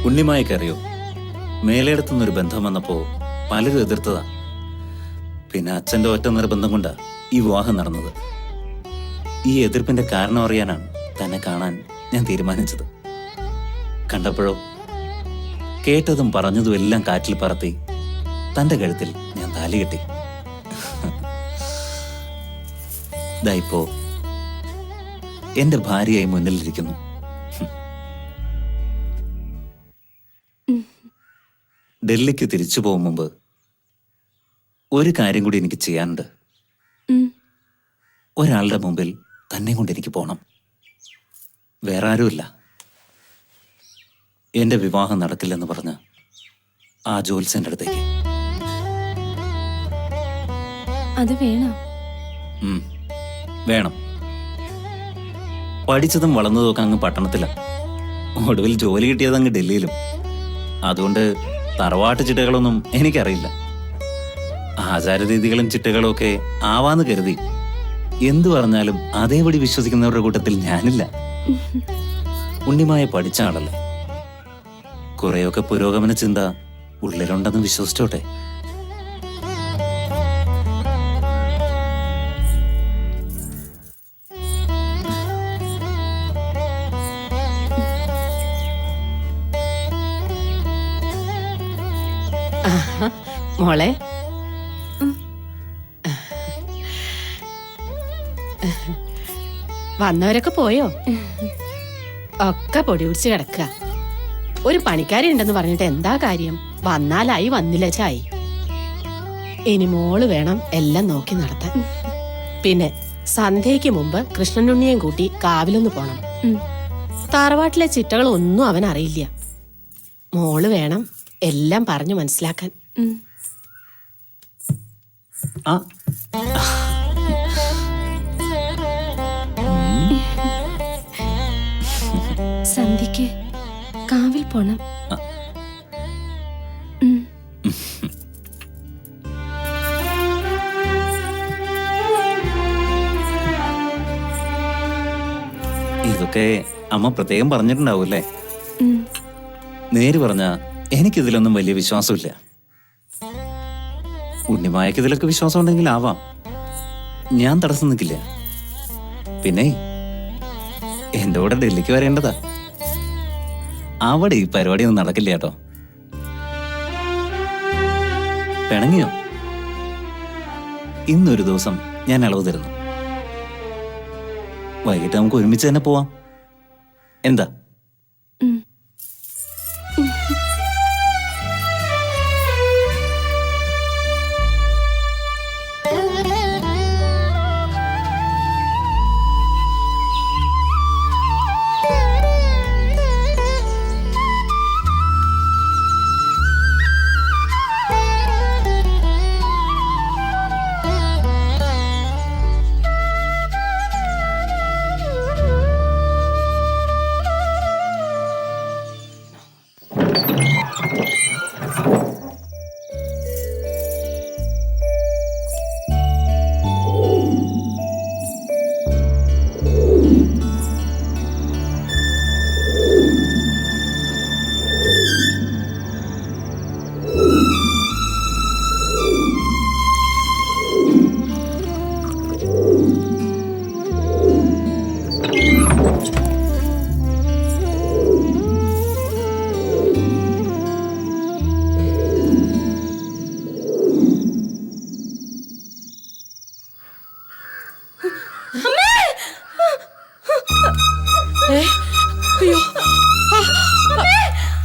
ഉണ്ണിമായ്ക്കറിയോ, മേലെടുത്തുനിന്നൊരു ബന്ധം വന്നപ്പോ പലരും എതിർത്തതാ. പിന്നെ അച്ഛന്റെ ഒറ്റ നിർബന്ധം കൊണ്ടാ ഈ വിവാഹം നടന്നത്. ഈ എതിർപ്പിന്റെ കാരണം അറിയാനാണ് തന്നെ കാണാൻ ഞാൻ തീരുമാനിച്ചത്. കണ്ടപ്പോഴോ കേട്ടതും പറഞ്ഞതും എല്ലാം കാറ്റിൽ പറത്തി തന്റെ കഴുത്തിൽ ഞാൻ താലി കെട്ടി. ഇതായിപ്പോ എന്റെ ഭാര്യയായി മുന്നിലിരിക്കുന്നു. ഡൽഹിക്ക് തിരിച്ചു പോകും മുമ്പ് ഒരു കാര്യം കൂടി എനിക്ക് ചെയ്യാനുണ്ട്. ഒരാളുടെ മുമ്പിൽ തന്നെ കൊണ്ട് എനിക്ക് പോണം. വേറെ ആരുമില്ല. എന്റെ വിവാഹം നടക്കില്ലെന്ന് പറഞ്ഞ ആ ജോത്സ്യന്റെ അടുത്തേക്ക്. അത് വേണം. വേണം. പഠിച്ചതും വളർന്നതും ഒക്കെ അങ്ങ് പട്ടണത്തില. ഒടുവിൽ ജോലി കിട്ടിയത് അങ്ങ് ഡൽഹിയിലും. അതുകൊണ്ട് തറവാട്ട് ചിട്ടകളൊന്നും എനിക്കറിയില്ല. ആചാരരീതികളും ചിട്ടകളും ഒക്കെ ആവാന്ന് കരുതി എന്തു പറഞ്ഞാലും അതേപടി വിശ്വസിക്കുന്നവരുടെ കൂട്ടത്തിൽ ഞാനില്ല. ഉണ്ണിമായ പഠിച്ച ആളല്ലേ, കുറെയൊക്കെ പുരോഗമന ചിന്ത ഉള്ളിലുണ്ടെന്ന് വിശ്വസിച്ചോട്ടെ. മോളെ, വന്നവരൊക്കെ പോയോ? ഒക്കെ പൊടി പിടിച്ച് കിടക്കുക. ഒരു പണിക്കാരി ഉണ്ടെന്ന് പറഞ്ഞിട്ട് എന്താ കാര്യം? വന്നാലായി, വന്നില്ല ചായി. ഇനി മോള് വേണം എല്ലാം നോക്കി നടത്താൻ. പിന്നെ സന്ധ്യയ്ക്ക് മുമ്പ് കൃഷ്ണനുണ്ണിയും കൂട്ടി കാവിലൊന്ന് പോണം. തറവാട്ടിലെ ചിട്ടകൾ ഒന്നും അവൻ അറിയില്ല. മോള് വേണം എല്ലാം പറഞ്ഞു മനസ്സിലാക്കാൻ. സന്ധ്യക്ക് കാവിൽ പോണം. ഇതൊക്കെ അമ്മ പ്രത്യേകം പറഞ്ഞിട്ടുണ്ടാവൂല്ലേ? നേര് പറഞ്ഞ എനിക്കിതിലൊന്നും വലിയ വിശ്വാസമില്ല. ഉണ്ണിമായക്ക് ഇതിലൊക്കെ വിശ്വാസം ഉണ്ടെങ്കിൽ ആവാം. ഞാൻ തടസ്സം നിൽക്കില്ല. പിന്നെ എന്റെ കൂടെ ഡൽഹിക്ക് വരേണ്ടതാ. അവിടെ ഈ പരിപാടി ഒന്നും നടക്കില്ല കേട്ടോ. പിണങ്ങിയോ? ഇന്നൊരു ദിവസം ഞാൻ ഇളവ് തരുന്നു. വൈകിട്ട് നമുക്ക് ഒരുമിച്ച് തന്നെ പോവാം. എന്താ?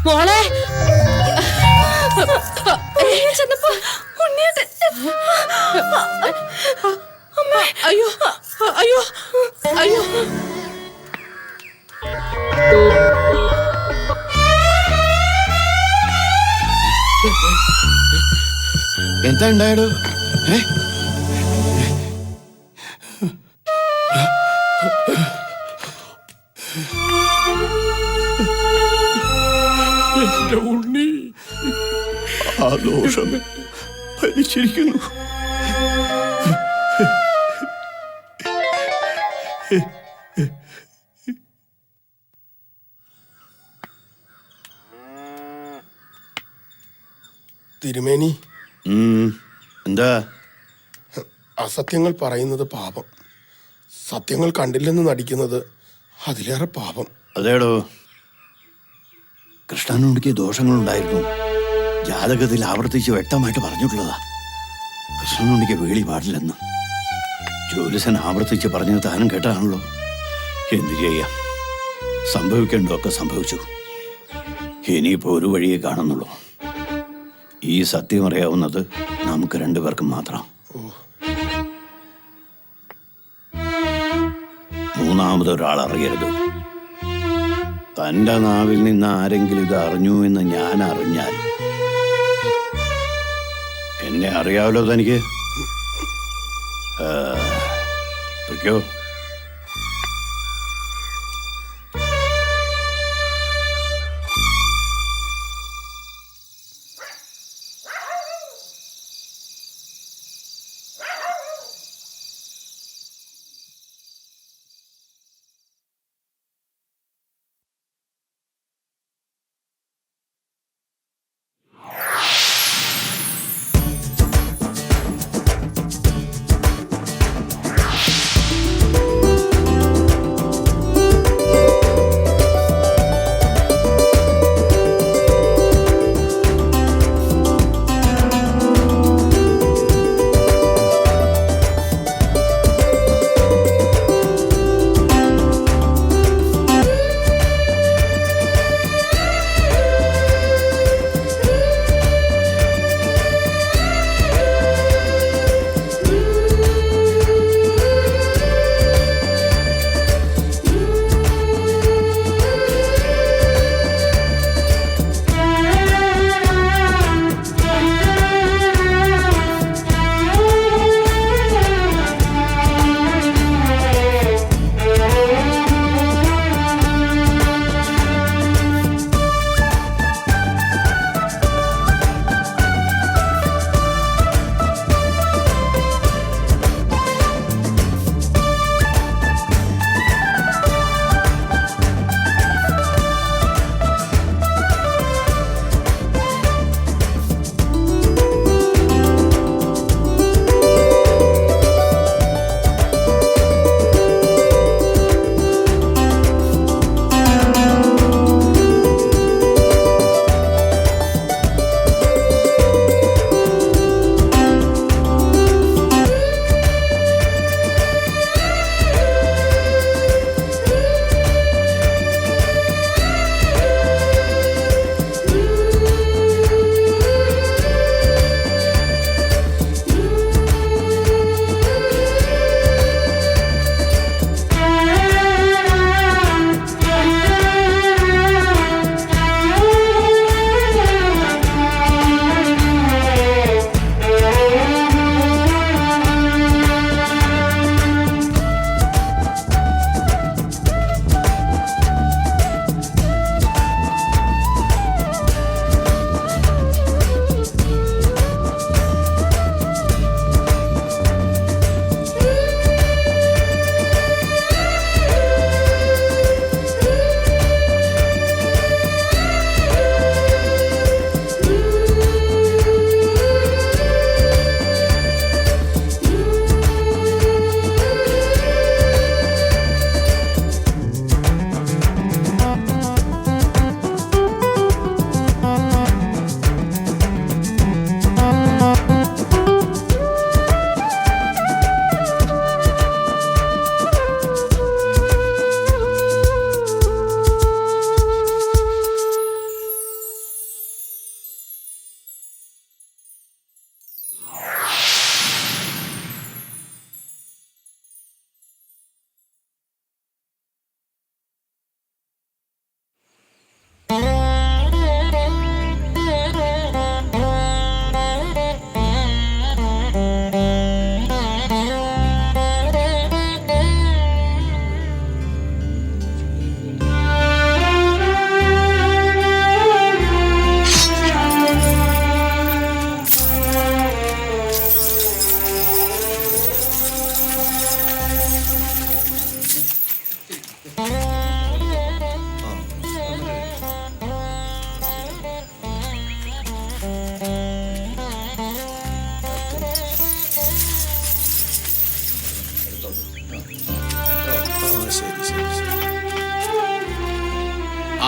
മോളെ, അയ്യോ അയ്യോ അയ്യോ, എന്താ ഉണ്ടായടോ? എന്റെ ഉണ്ണി ആ ദോഷം ഭരിച്ചിരിക്കുന്നു. തിരുമേനി, എന്താ? അസത്യങ്ങൾ പറയുന്നത് പാപം, സത്യങ്ങൾ കണ്ടില്ലെന്ന് നടിക്കുന്നത് അതിലേറെ പാപം. അതേടോ, കൃഷ്ണനുണ്ടിക്ക് ദോഷങ്ങളുണ്ടായിരുന്നു. ജാതകത്തിൽ ആവർത്തിച്ച് വ്യക്തമായിട്ട് പറഞ്ഞിട്ടുള്ളതാ. കൃഷ്ണനുണ്ടിക്ക് വേളി പാടില്ലെന്ന് ജ്യോതിസൻ ആവർത്തിച്ച് പറഞ്ഞത് താനും കേട്ടാണല്ലോ. എന്തു ചെയ്യാം, സംഭവിക്കേണ്ടതൊക്കെ സംഭവിച്ചു. ഇനിയിപ്പോ ഒരു വഴിയെ കാണുന്നുള്ളൂ. ഈ സത്യം അറിയാവുന്നത് നമുക്ക് രണ്ടുപേർക്കും മാത്രം. മൂന്നാമതൊരാൾ അറിയരുത്. തന്റെ നാവിൽ നിന്ന് ആരെങ്കിലും ഇത് അറിഞ്ഞു എന്ന് ഞാൻ അറിഞ്ഞാൽ, എന്നെ അറിയാമല്ലോ തനിക്ക്. പൊയ്ക്കോ.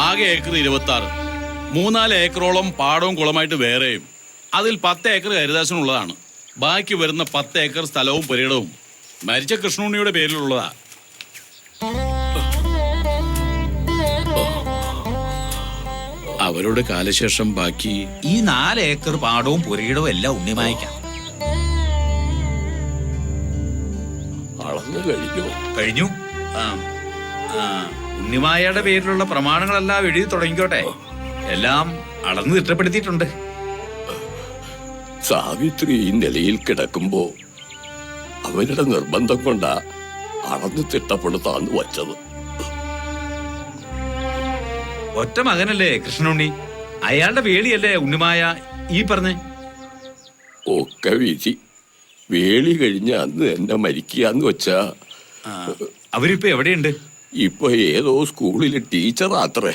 ആകെ ഏക്കർ 26. 3-4 ഏക്കറോളം പാടവും കുളമായിട്ട് വേറെയും. അതിൽ 10 ഏക്കർ ഹരിദാസനുള്ളതാണ്. ബാക്കി വരുന്ന 10 ഏക്കർ സ്ഥലവും പുരയിടവും മരിച്ച കൃഷ്ണുണ്ണിയുടെ പേരിലുള്ളതാ. അവരുടെ കാലശേഷം ബാക്കി ഈ 4 ഏക്കർ പാടവും പുരയിടവും എല്ലാം ഉണ്ണിമായിക്കാം. അളന്നു കഴിഞ്ഞു. ഉണ്ണിമായയുടെ പേരിലുള്ള പ്രമാണങ്ങളെല്ലാം എഴുതി തുടങ്ങിക്കോട്ടെ. എല്ലാം അളന്ന് തിട്ടപ്പെടുത്തിയിട്ടുണ്ട്. സാവിത്രി ഈ നിലയിൽ കിടക്കുമ്പോ അവരുടെ നിർബന്ധം കൊണ്ടാ അളന്ന് തിട്ടപ്പെടുത്താന്ന് വച്ചത്. ഒറ്റ മകനല്ലേ കൃഷ്ണുണ്ണി? അയാളുടെ വേളിയല്ലേ ഉണ്ണിമായ ഈ പറഞ്ഞേ? ഒക്കെ വിധി. വേളി കഴിഞ്ഞ അന്ന് എന്നെ മരിക്കാന്ന് വെച്ചാ അവരിപ്പോ എവിടെയുണ്ട്? ഇപ്പൊ ഏതോ സ്കൂളിലെ ടീച്ചറാത്രേ.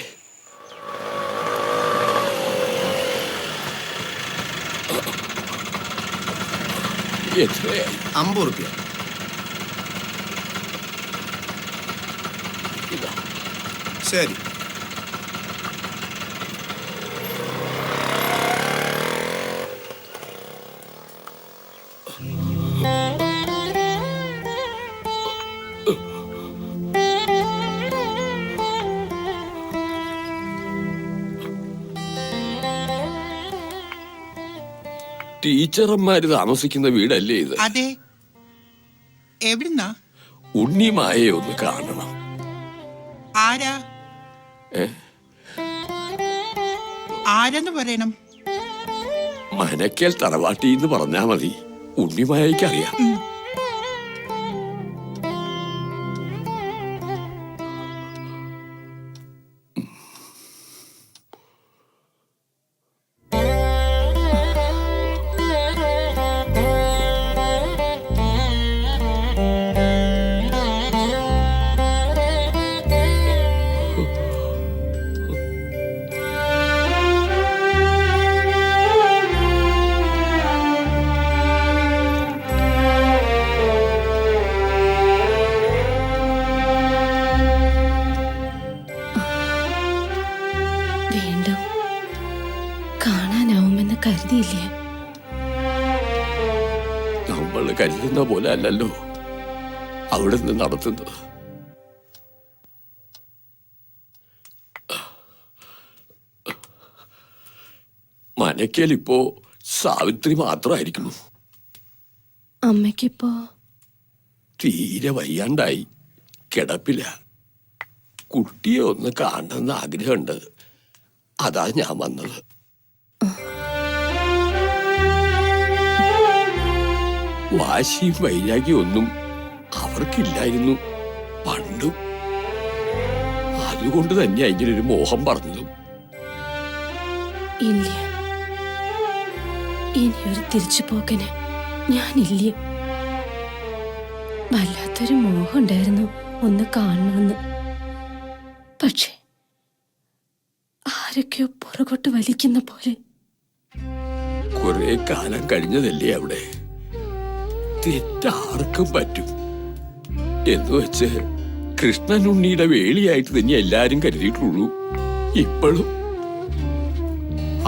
എത്രയായി? 50 റുപ്യ. ശരി. ടീച്ചർമാര് താമസിക്കുന്ന വീടല്ലേ ഇത്? അതെ. എവിടുന്നാ? ഉണ്ണിമായെ ഒന്ന് കാണണം. ആരാ? ആരെന്ന് പറയണം? മനക്കൽ തറവാട്ടി എന്ന് പറഞ്ഞാ മതി. ഉണ്ണിമായക്കറിയാം. വീണ്ടും കാണാനാവുമെന്ന് കരുതിയില്ലേ? നമ്മൾ കരുതുന്ന പോലെ അല്ലല്ലോ അവിടെ നിന്ന് നടത്തുന്നത്. മനക്കൽ ഇപ്പോ സാവിത്രി മാത്രമായിരിക്കുന്നു. അമ്മയ്ക്കിപ്പോ തീരെ വയ്യാണ്ടായി കിടപ്പില്ല. കുട്ടിയെ ഒന്ന് കാണണമെന്ന് ആഗ്രഹമുണ്ട്. അതാ ഞാൻ വന്നത്. വാശിയും വൈരാഗ്യം ഒന്നും അവർക്കില്ലായിരുന്നു പണ്ടും. അതുകൊണ്ട് തന്നെയാ ഇങ്ങനൊരു മോഹം പറഞ്ഞതും. ഇല്ല, ഇനിയൊരു തിരിച്ചുപോക്കന് ഞാനില്ല. വല്ലാത്തൊരു മോഹം ഉണ്ടായിരുന്നു ഒന്ന് കാണണമെന്ന്. പക്ഷെ ആരൊക്കെയോ പുറകോട്ട് വലിക്കുന്ന പോലെ. കുറെ കാലം കഴിഞ്ഞതല്ലേ അവിടെ. തെറ്റാർക്കും പറ്റും എന്ന് വെച്ച് കൃഷ്ണനുണ്ണിയുടെ വേളിയായിട്ട് തന്നെ എല്ലാരും കരുതിയിട്ടുള്ളൂ. ഇപ്പോഴും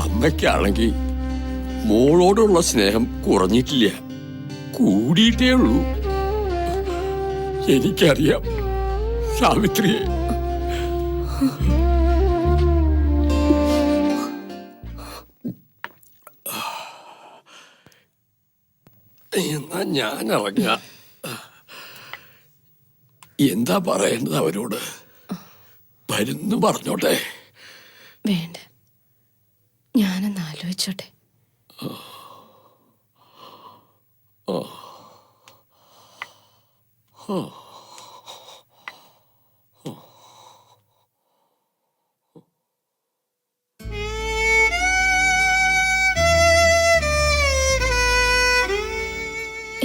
അമ്മയ്ക്കാണെങ്കിൽ മോളോടുള്ള സ്നേഹം കുറഞ്ഞിട്ടില്ല, കൂടിയിട്ടേ ഉള്ളൂ. എനിക്കറിയാം സാവിത്രിയെ. എന്നാ ഞാൻ ഇറങ്ങ. എന്താ പറയേണ്ടത് അവരോട്? വരുന്നു പറഞ്ഞോട്ടെ. വേണ്ട, ഞാനൊന്ന് ആലോചിച്ചോട്ടെ.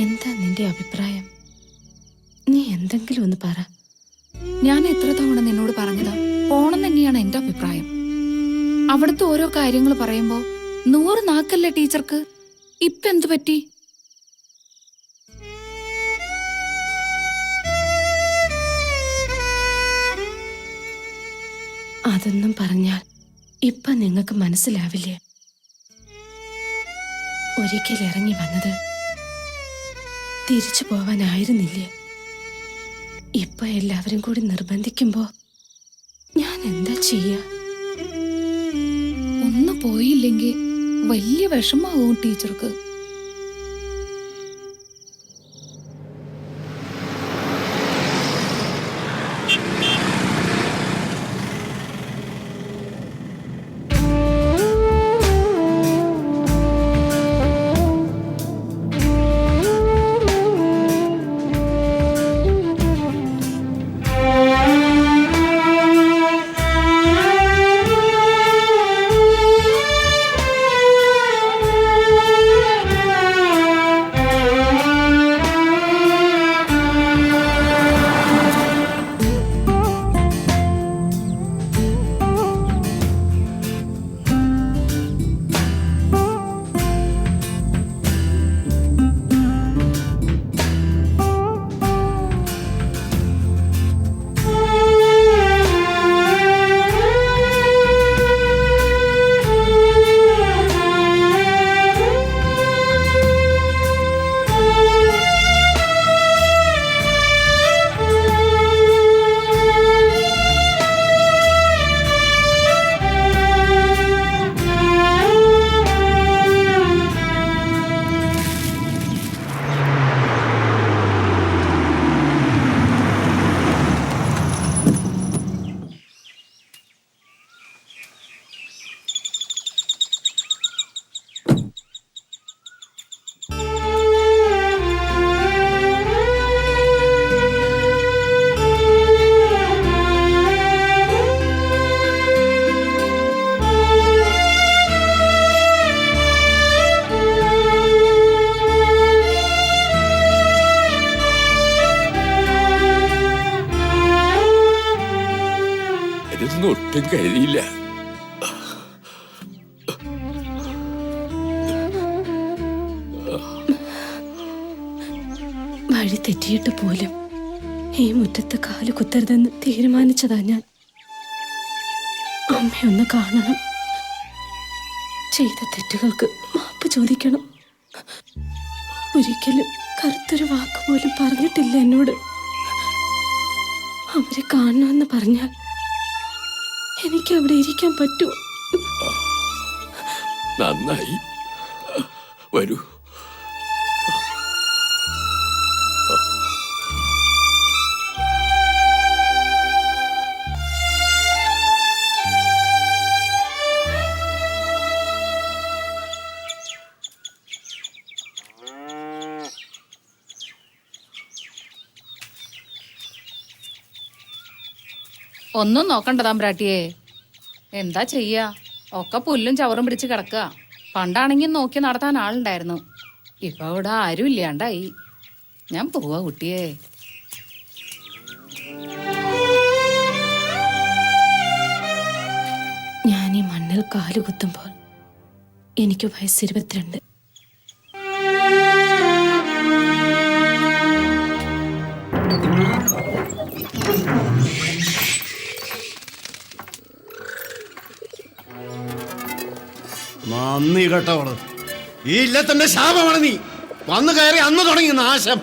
എന്താ നിന്റെ അഭിപ്രായം? നീ എന്തെങ്കിലും ഒന്ന് പറ. ഞാൻ എത്ര തവണ നിന്നോട് പറഞ്ഞതാ, പോണം തന്നെയാണ് എന്റെ അഭിപ്രായം. അവിടുത്തെ ഓരോ കാര്യങ്ങൾ പറയുമ്പോ 100 നാക്കല്ലേ ടീച്ചർക്ക്. ഇപ്പൊ എന്തു പറ്റി? അതൊന്നും പറഞ്ഞാൽ ഇപ്പൊ നിങ്ങൾക്ക് മനസ്സിലാവില്ലേ. ഒരിക്കൽ ഇറങ്ങി വന്നത് തിരിച്ചു പോവാനായിരുന്നില്ലേ. ഇപ്പൊ എല്ലാവരും കൂടി നിർബന്ധിക്കുമ്പോ ഞാൻ എന്താ ചെയ്യാ? ഒന്ന് പോയില്ലെങ്കിൽ വലിയ വിഷമാവും ടീച്ചർക്ക്. ഒട്ടും കഴിയില്ല. വഴി തെറ്റിയിട്ട് പോലും ഈ മുറ്റത്ത് കാല് കുത്തരുതെന്ന് തീരുമാനിച്ചതാ ഞാൻ. അമ്മയൊന്ന് കാണണം, ചെയ്ത തെറ്റുകൾക്ക് മാപ്പ് ചോദിക്കണം. ഒരിക്കലും കറുത്തൊരു വാക്ക് പോലും പറഞ്ഞിട്ടില്ല എന്നോട്. അവരെ കാണണമെന്ന് പറഞ്ഞാൽ എനിക്ക് അവിടെ ഇരിക്കാൻ പറ്റുമോ? നന്നായി, വരൂ. ഒന്നും നോക്കണ്ട താമ്പ്രാട്ടിയെ. എന്താ ചെയ്യാ, ഒക്കെ പുല്ലും ചവറും പിടിച്ച് കിടക്കുക. പണ്ടാണെങ്കിൽ നോക്കി നടത്താൻ ആളുണ്ടായിരുന്നു. ഇപ്പൊ ഇവിടെ ആരും ഇല്ലാണ്ടായി. ഞാൻ പോവാ കുട്ടിയെ. ഞാൻ ഈ മണ്ണിൽ കാലുകുത്തുമ്പോൾ എനിക്ക് വയസ്സ് 22. നന്ദി കേട്ടവള്. ഈ ഇല്ലത്തിന്റെ ശാപമാണ് നീ. വന്നു കയറി അന്ന് തുടങ്ങി നാശം.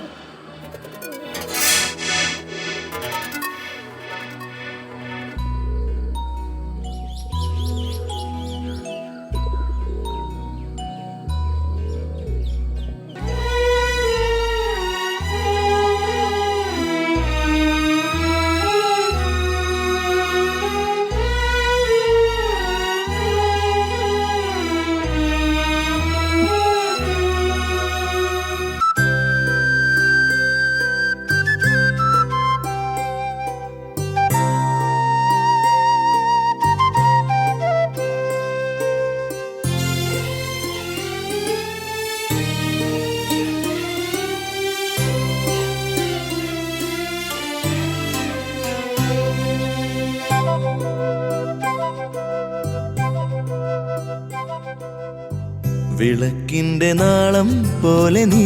വിളക്കിന്റെ നാളം പോലെ നീ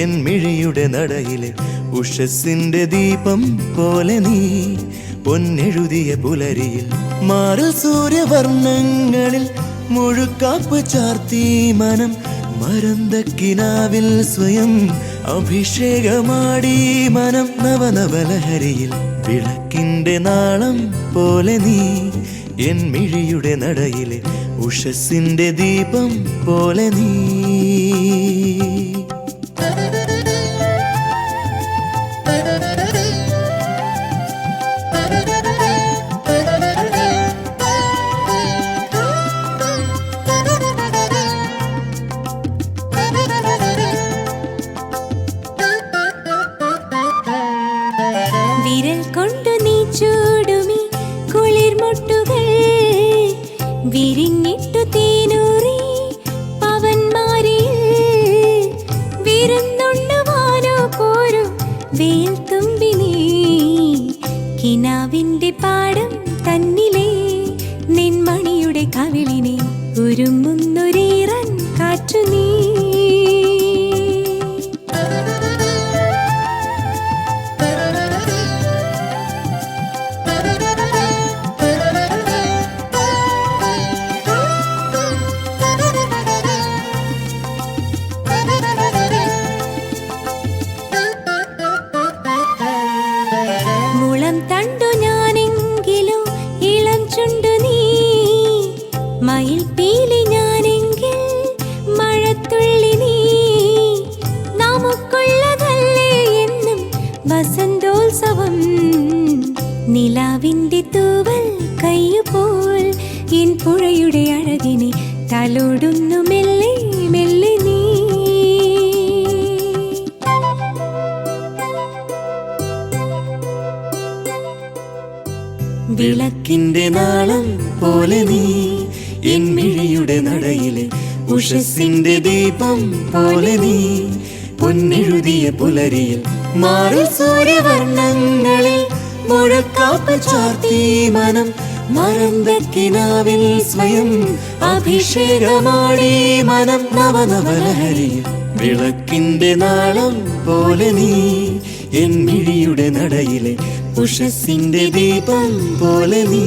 എൻ മിഴിയുടെ നടയിലെ ഉഷസ്സിന്റെ ദീപം പോലെ നീ പൊന്നെഴുതിയ പുലരിയിൽ മാറിൽ സൂര്യവർണ്ണങ്ങളിൽ മുഴുക്കാപ്പ് ചാർത്തി മനം മരന്തക്കിനാവിൽ സ്വയം അഭിഷേകമാടി മനം നവനവലഹരിയിൽ വിളക്കിന്റെ നാളം പോലെ നീ എൻ മിഴിയുടെ നടയിലെ ഉഷസ്സിന്റെ ദീപം പോലെ നീ. വിരൽ കൊണ്ടു നീ ചൂടുമി കുളിർമുട്ടുകൾ വിരിഞ്ഞിട്ടു തേനൂറി പവന്മാരിൽ വിരുന്നുണ്ണുവാനോ പോരും വെയിൽ തുമ്പി നീ കിനാവിന്റെ പാടം തന്നിലെ നിൻമണിയുടെ കവിളിനെ ഉരുമുന്നൊരീറൻ കാറ്റു നീ. മുളം തണ്ടു ഞാനെങ്കിലോ ഇളം ചുണ്ടു നീ മയിൽ പീലി ഞാനെങ്കിൽ മഴത്തുള്ളി നീ നമുക്കുള്ളതല്ലേ എന്നും വസന്തോത്സവം നിലാവിന്റെ തൂവൽ കയ്യുപോൽ എൻ പുഴയുടെ അഴകിനെ തലോടുന്നു മെല്ലെ മെല്ലെ നീ. വിളക്കിന്റെ നാളം പോലെ നീ എൻ മിഴിയുടെ നടയിലെ ഉഷസ്സിന്റെ ദീപം പോലെ നീ പൊന്നെഴുതിയ പുലരിയിൽ മാറിൽ സൂര്യവർണ്ണങ്ങളിൽ മുഴക്കാപ്പ് ചാർത്തി മനം മരന്തക്കിനാവിൽ സ്വയം അഭിഷേകമാടി മനം നവനവലഹരിയിൽ വിളക്കിന്റെ നാളം പോലെ നീ എൻ മിഴിയുടെ നടയിലെ ഉഷസ്സിന്റെ ദീപം പോലെ നീ.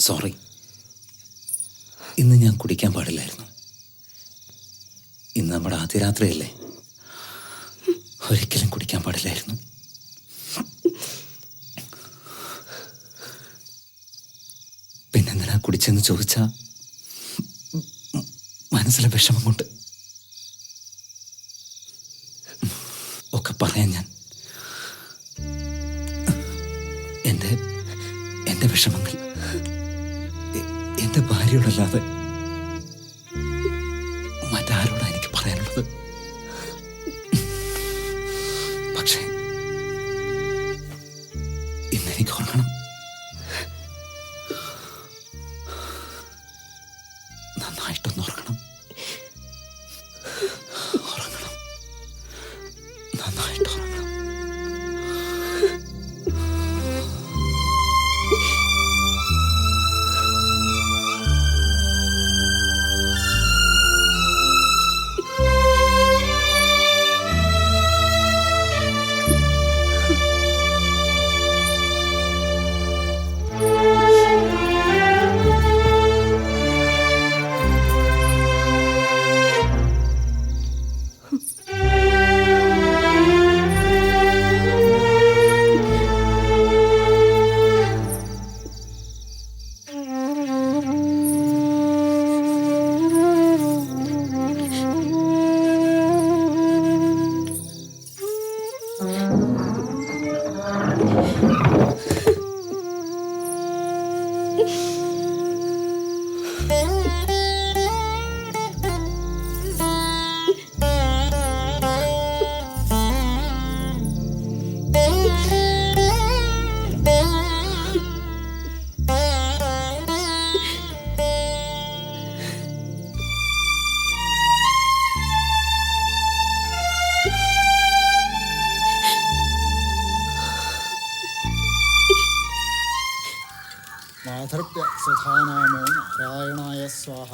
സോറി, ഇന്ന് ഞാൻ കുടിക്കാൻ പാടില്ലായിരുന്നു. ഇന്ന് നമ്മുടെ ആദ്യ രാത്രിയല്ലേ, ഒരിക്കലും കുടിക്കാൻ പാടില്ലായിരുന്നു. പിന്നെന്തിനാ കുടിച്ചെന്ന് ചോദിച്ചാ മനസ്സിലെ വിഷമം കൊണ്ട് ഒക്കെ പറയാൻ ഞാൻ എന്റെ വിഷമങ്ങൾ എന്റെ ഭാര്യയോടല്ലാതെ മറ്റാരോടാ എനിക്ക് പറയാനുള്ളത്? പക്ഷേ ഇന്നെനിക്ക് ഉറങ്ങണം. നന്നായിട്ടൊന്ന് ഉറങ്ങണം. നന്നായിട്ട് ഉറങ്ങണം. സ്വധാനാമോ നാരായണായ സ്വാഹ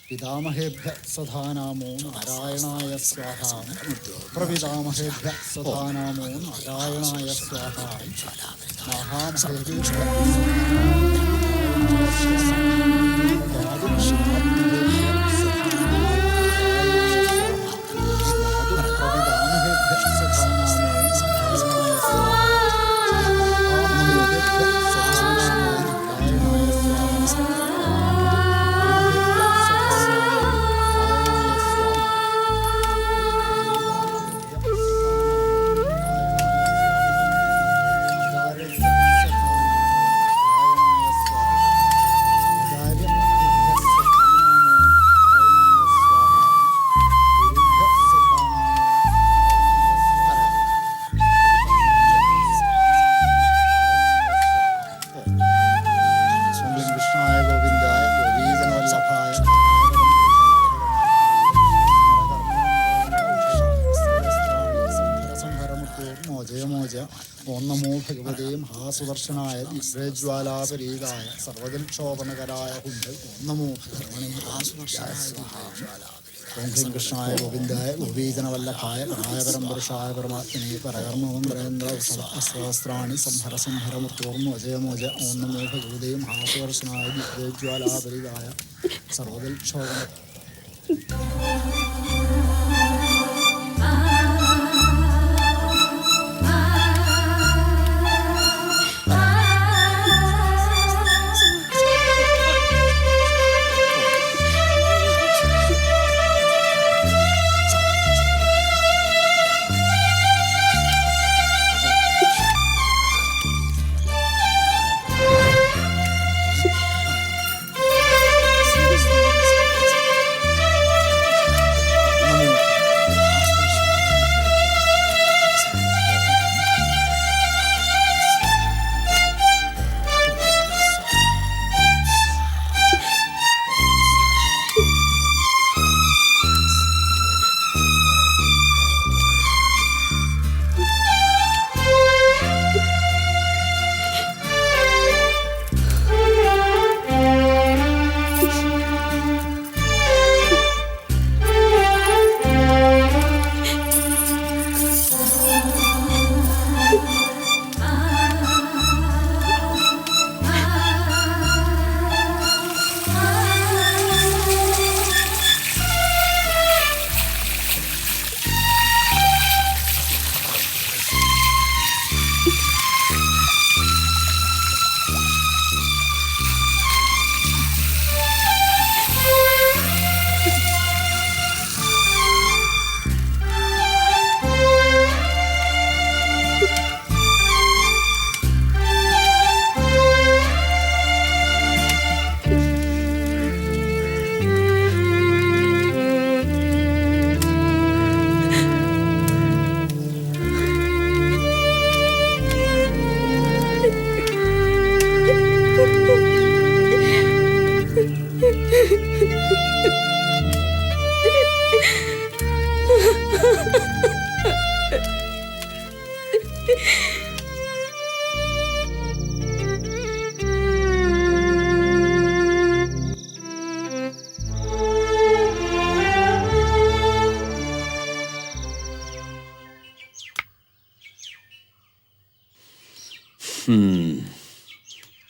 പിതാമഹേഭ്യ സ്വധാനാമോ നാരായണായ സ്വാഹ പ്രപിതാമഹേഭ്യ സ്വധാനാമോ നാരായണായ സ്വാഹ മഹാമഹേഭ്യ ഓം നമോ ഭഗവതേ മഹാസുദർശനായ ദിവ്യജ്വാലാപരീതായ സർവജൽക്ഷോഭനകരായ കുണ്ഠ ഓം നമോ ഭഗവണേ ഓം ഹ്രീം കൃഷ്ണായ ഗോവിന്ദായ ഗോപീജനവല്ലഭായ ഗണായപരം പുരുഷായ പരമാത്മനെ പരകർമ്മേന്ദ്ര സഹസ്രാണി സംഹര സംഹരമുത്തോർമ്മ അജയമോജ ഓം നമോ ഭഗവതേ മഹാസുദർശനായ ദിവ്യജ്വാലാപരീതായ സർവജൽക്ഷോഭന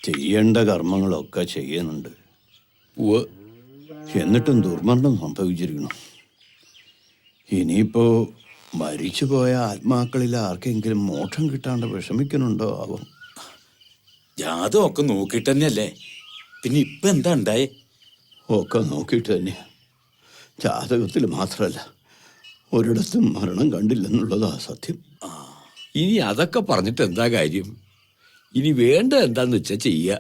ചെയ്യേണ്ട കർമ്മങ്ങളൊക്കെ ചെയ്യുന്നുണ്ട്, എന്നിട്ടും ദുർമരണം സംഭവിച്ചിരിക്കണം. ഇനിയിപ്പോ മരിച്ചുപോയ ആത്മാക്കളിൽ ആർക്കെങ്കിലും മോക്ഷം കിട്ടാണ്ട് വിഷമിക്കുന്നുണ്ടോ ആവും. ജാതം ഒക്കെ നോക്കിയിട്ട് തന്നെയല്ലേ, പിന്നെ ഇപ്പൊ എന്താ ഉണ്ടായേ? ഒക്കെ നോക്കിയിട്ട് തന്നെ. ജാതകത്തിൽ മാത്രമല്ല, ഒരിടത്തും മരണം കണ്ടില്ലെന്നുള്ളതാ സത്യം. ഇനി അതൊക്കെ പറഞ്ഞിട്ട് എന്താ കാര്യം? ഇനി വേണ്ട എന്താന്ന് വെച്ചാ ചെയ്യ.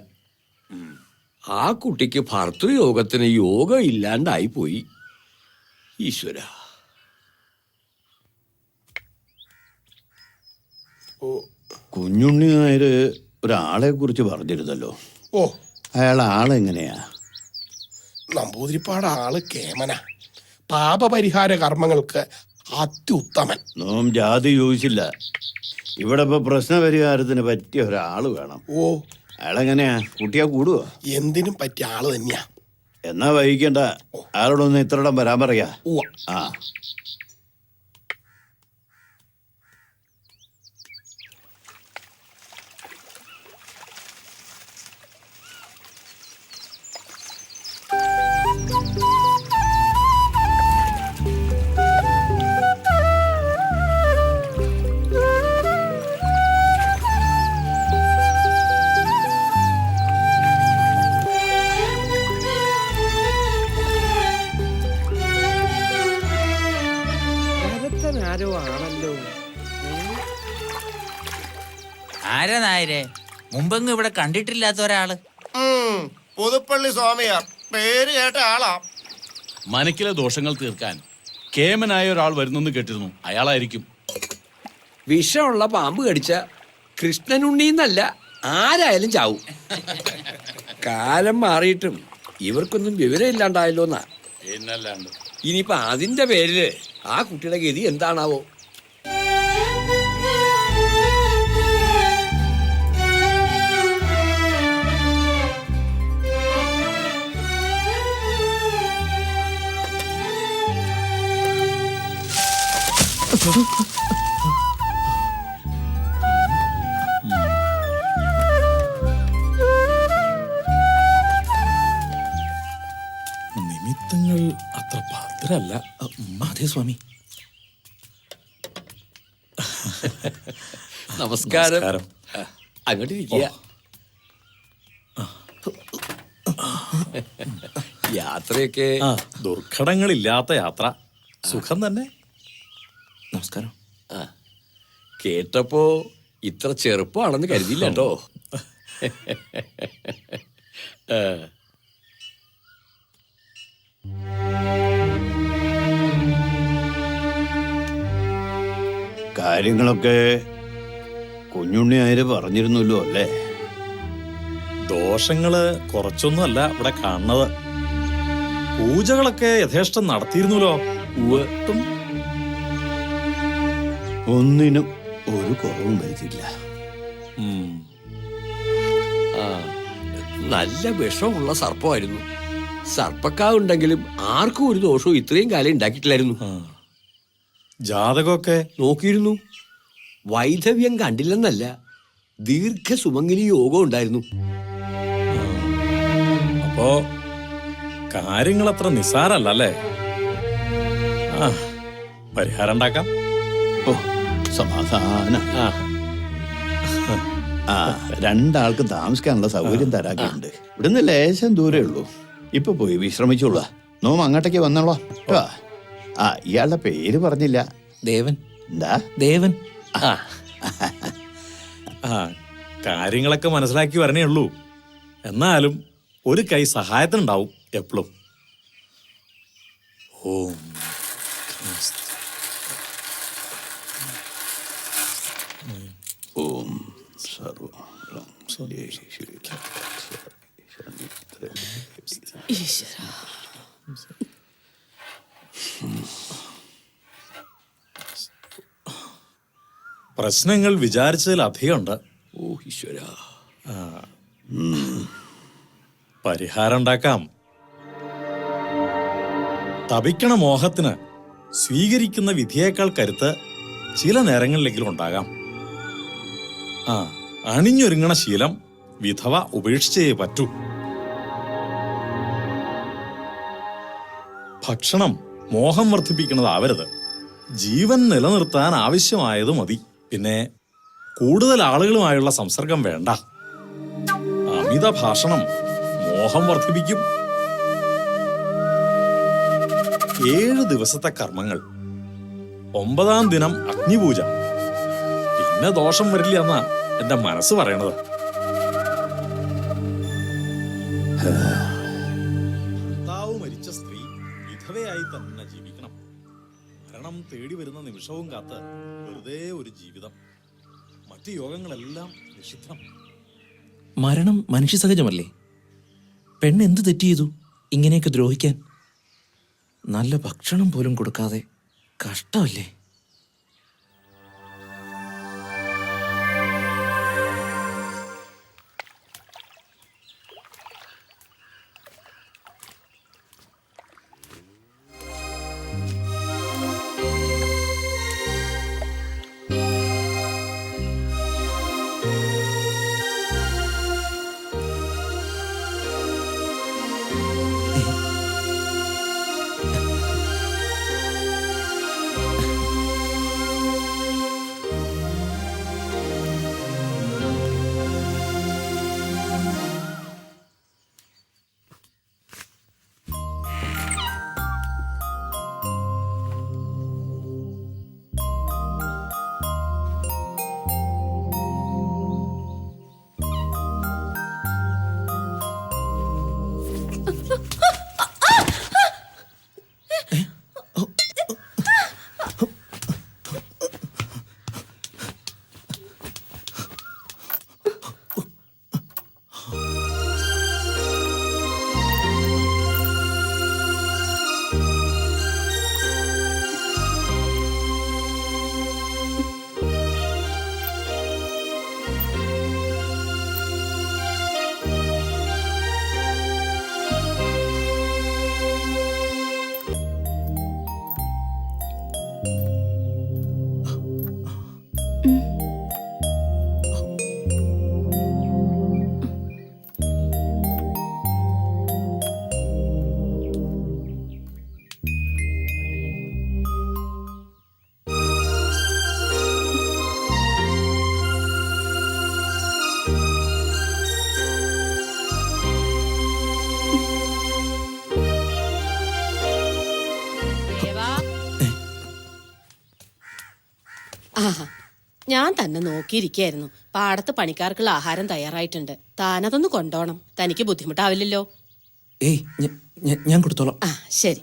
ആ കുട്ടിക്ക് ഭർത്തൃയോഗത്തിന് യോഗം ഇല്ലാണ്ടായി പോയി. ഈശ്വര. കുഞ്ഞുണ്ണി നായര് ഒരാളെ കുറിച്ച് പറഞ്ഞിരുന്നല്ലോ. ഓ, അയാൾ ആളെങ്ങനെയാ? നമ്പൂതിരിപ്പാട് ആള് കേമന, പാപപരിഹാര കർമ്മങ്ങൾക്ക് അത്യുത്തമൻ. നോം ജാതി ചോദിച്ചില്ല. ഇവിടെ ഇപ്പൊ പ്രശ്നപരിഹാരത്തിന് പറ്റിയ ഒരാള് വേണം. ഓ, അയാളെങ്ങനെയാ കുട്ടിയാ കൂടുവോ? എന്തിനും പറ്റിയ ആള് തന്നെയാ. എന്നാ വൈകിക്കണ്ട, അയാളോടൊന്ന് ഇത്രയിടം വരാൻ പറയാ. ഉവ്വ. ആ ആരാ നായരെ? മുമ്പെങ്ങും ഇവിടെ കണ്ടിട്ടില്ലാത്ത ഒരാള്. പുതുപ്പള്ളി സ്വാമിയാർ, പേര് കേട്ട ആളാ. മനക്കിലെ ദോഷങ്ങൾ തീർക്കാൻ കേമനായ ഒരാൾ വരുന്നെന്ന് കേട്ടിരുന്നു. അയാളായിരിക്കും. വിഷമുള്ള പാമ്പ് കടിച്ച കൃഷ്ണനുണ്ണിന്നല്ല ആരായാലും ചാവും. കാലം മാറിയിട്ടും ഇവർക്കൊന്നും വിവരം ഇല്ലാണ്ടായല്ലോന്നാ. എന്നല്ലാണ്ട് ഇനിയിപ്പൊ അതിന്റെ പേരില് ആ കുട്ടിയുടെ ഗതി എന്താണാവോ? നിമിത്തങ്ങൾ അത്ര ഭദ്രല്ല. അതെ സ്വാമി. നമസ്കാരം. അങ്ങോട്ട് ഇരിക്കുക. യാത്രയൊക്കെ ദുർഘടങ്ങളില്ലാത്ത യാത്ര. സുഖം തന്നെ. നമസ്കാരം. കേട്ടപ്പോ ഇത്ര ചെറുപ്പമാണെന്ന് കരുതിയില്ല കേട്ടോ. കാര്യങ്ങളൊക്കെ കുഞ്ഞുണ്ണി ആര് പറഞ്ഞിരുന്നല്ലോ അല്ലേ? ദോഷങ്ങള് കുറച്ചൊന്നും അല്ല ഇവിടെ കാണുന്നത്. പൂജകളൊക്കെ യഥേഷ്ടം നടത്തിയിരുന്നല്ലോ. ഒന്നിനും ഒരു കുറവും വരുത്തില്ല. നല്ല വിഷമുള്ള സർപ്പമായിരുന്നു. സർപ്പക്കാവുണ്ടെങ്കിലും ആർക്കും ഒരു ദോഷവും ഇത്രയും കാലം ഉണ്ടാക്കിയിട്ടില്ലായിരുന്നു. ജാതകമൊക്കെ നോക്കിയിരുന്നു. വൈധവ്യം കണ്ടില്ലെന്നല്ല, ദീർഘസുമംഗലി യോഗം ഉണ്ടായിരുന്നു. അപ്പോ കാര്യങ്ങളത്ര നിസ്സാരല്ലേ? പരിഹാരം ഉണ്ടാക്കാം. ഓ സമാധാന. ആ രണ്ടാൾക്ക് താമസിക്കാനുള്ള സൗകര്യം തരാക്കുണ്ട്. ഇവിടുന്ന് ലേശം ദൂരേ ഉള്ളൂ. ഇപ്പൊ പോയി വിശ്രമിച്ചോളൂ. നോം അങ്ങോട്ടേക്ക് വന്നോളാം. ആ ഇയാളുടെ പേര് പറഞ്ഞില്ല. ദേവൻ. എന്താ? ദേവൻ. കാര്യങ്ങളൊക്കെ മനസ്സിലാക്കി വരണേ ഉള്ളൂ. എന്നാലും ഒരു കൈ സഹായത്തിനുണ്ടാവും എപ്പോഴും. ഓം ഓം സർവ പ്രശ്നങ്ങൾ വിചാരിച്ചതിലധികമുണ്ട്. ഓ ഈശ്വര. പരിഹാരം ഉണ്ടാക്കാം. തപിക്കണ മോഹത്തിന് സ്വീകരിക്കുന്ന വിധിയേക്കാൾ കരുത്ത് ചില നേരങ്ങളിലെങ്കിലും ഉണ്ടാകാം. അണിഞ്ഞൊരുങ്ങണ ശീലം വിധവ ഉപേക്ഷിച്ചേ പറ്റൂ. ഭക്ഷണം മോഹം വർദ്ധിപ്പിക്കുന്നതാവരുത്. ജീവൻ നിലനിർത്താൻ ആവശ്യമായത് മതി. പിന്നെ കൂടുതൽ ആളുകളുമായുള്ള സംസർഗം വേണ്ട. അമിത ഭാഷണം മോഹം വർദ്ധിപ്പിക്കും. 7 ദിവസത്തെ കർമ്മങ്ങൾ. 9-ാം ദിനം അഗ്നിപൂജ. പിന്നെ ദോഷം വരില്ല എന്നാ എന്റെ മനസ്സ് പറയണത്. ഭർത്താവ് മരിച്ച സ്ത്രീ വിധവയായി തന്നെ ജീവിക്കണം. മരണം തേടി വരുന്ന നിമിഷവും കാത്ത് വെറുതെ ഒരു ജീവിതം. മറ്റു യോഗങ്ങളെല്ലാം നിഷിദ്ധം. മരണം മനുഷ്യ സഹജമല്ലേ? പെണ്ണ് എന്ത് തെറ്റ് ചെയ്തു ഇങ്ങനെയൊക്കെ ദ്രോഹിക്കാൻ? നല്ല ഭക്ഷണം പോലും കൊടുക്കാതെ കഷ്ടമല്ലേ? ആഹാ, ഞാൻ തന്നെ നോക്കിയിരിക്കായിരുന്നു. പാടത്ത് പണിക്കാർക്കുള്ള ആഹാരം തയ്യാറായിട്ടുണ്ട്. താനതൊന്ന് കൊണ്ടോണം. തനിക്ക് ബുദ്ധിമുട്ടാവില്ലല്ലോ. ഏയ് ഞാൻ കൊടുത്തോളാം. ആ ശരി.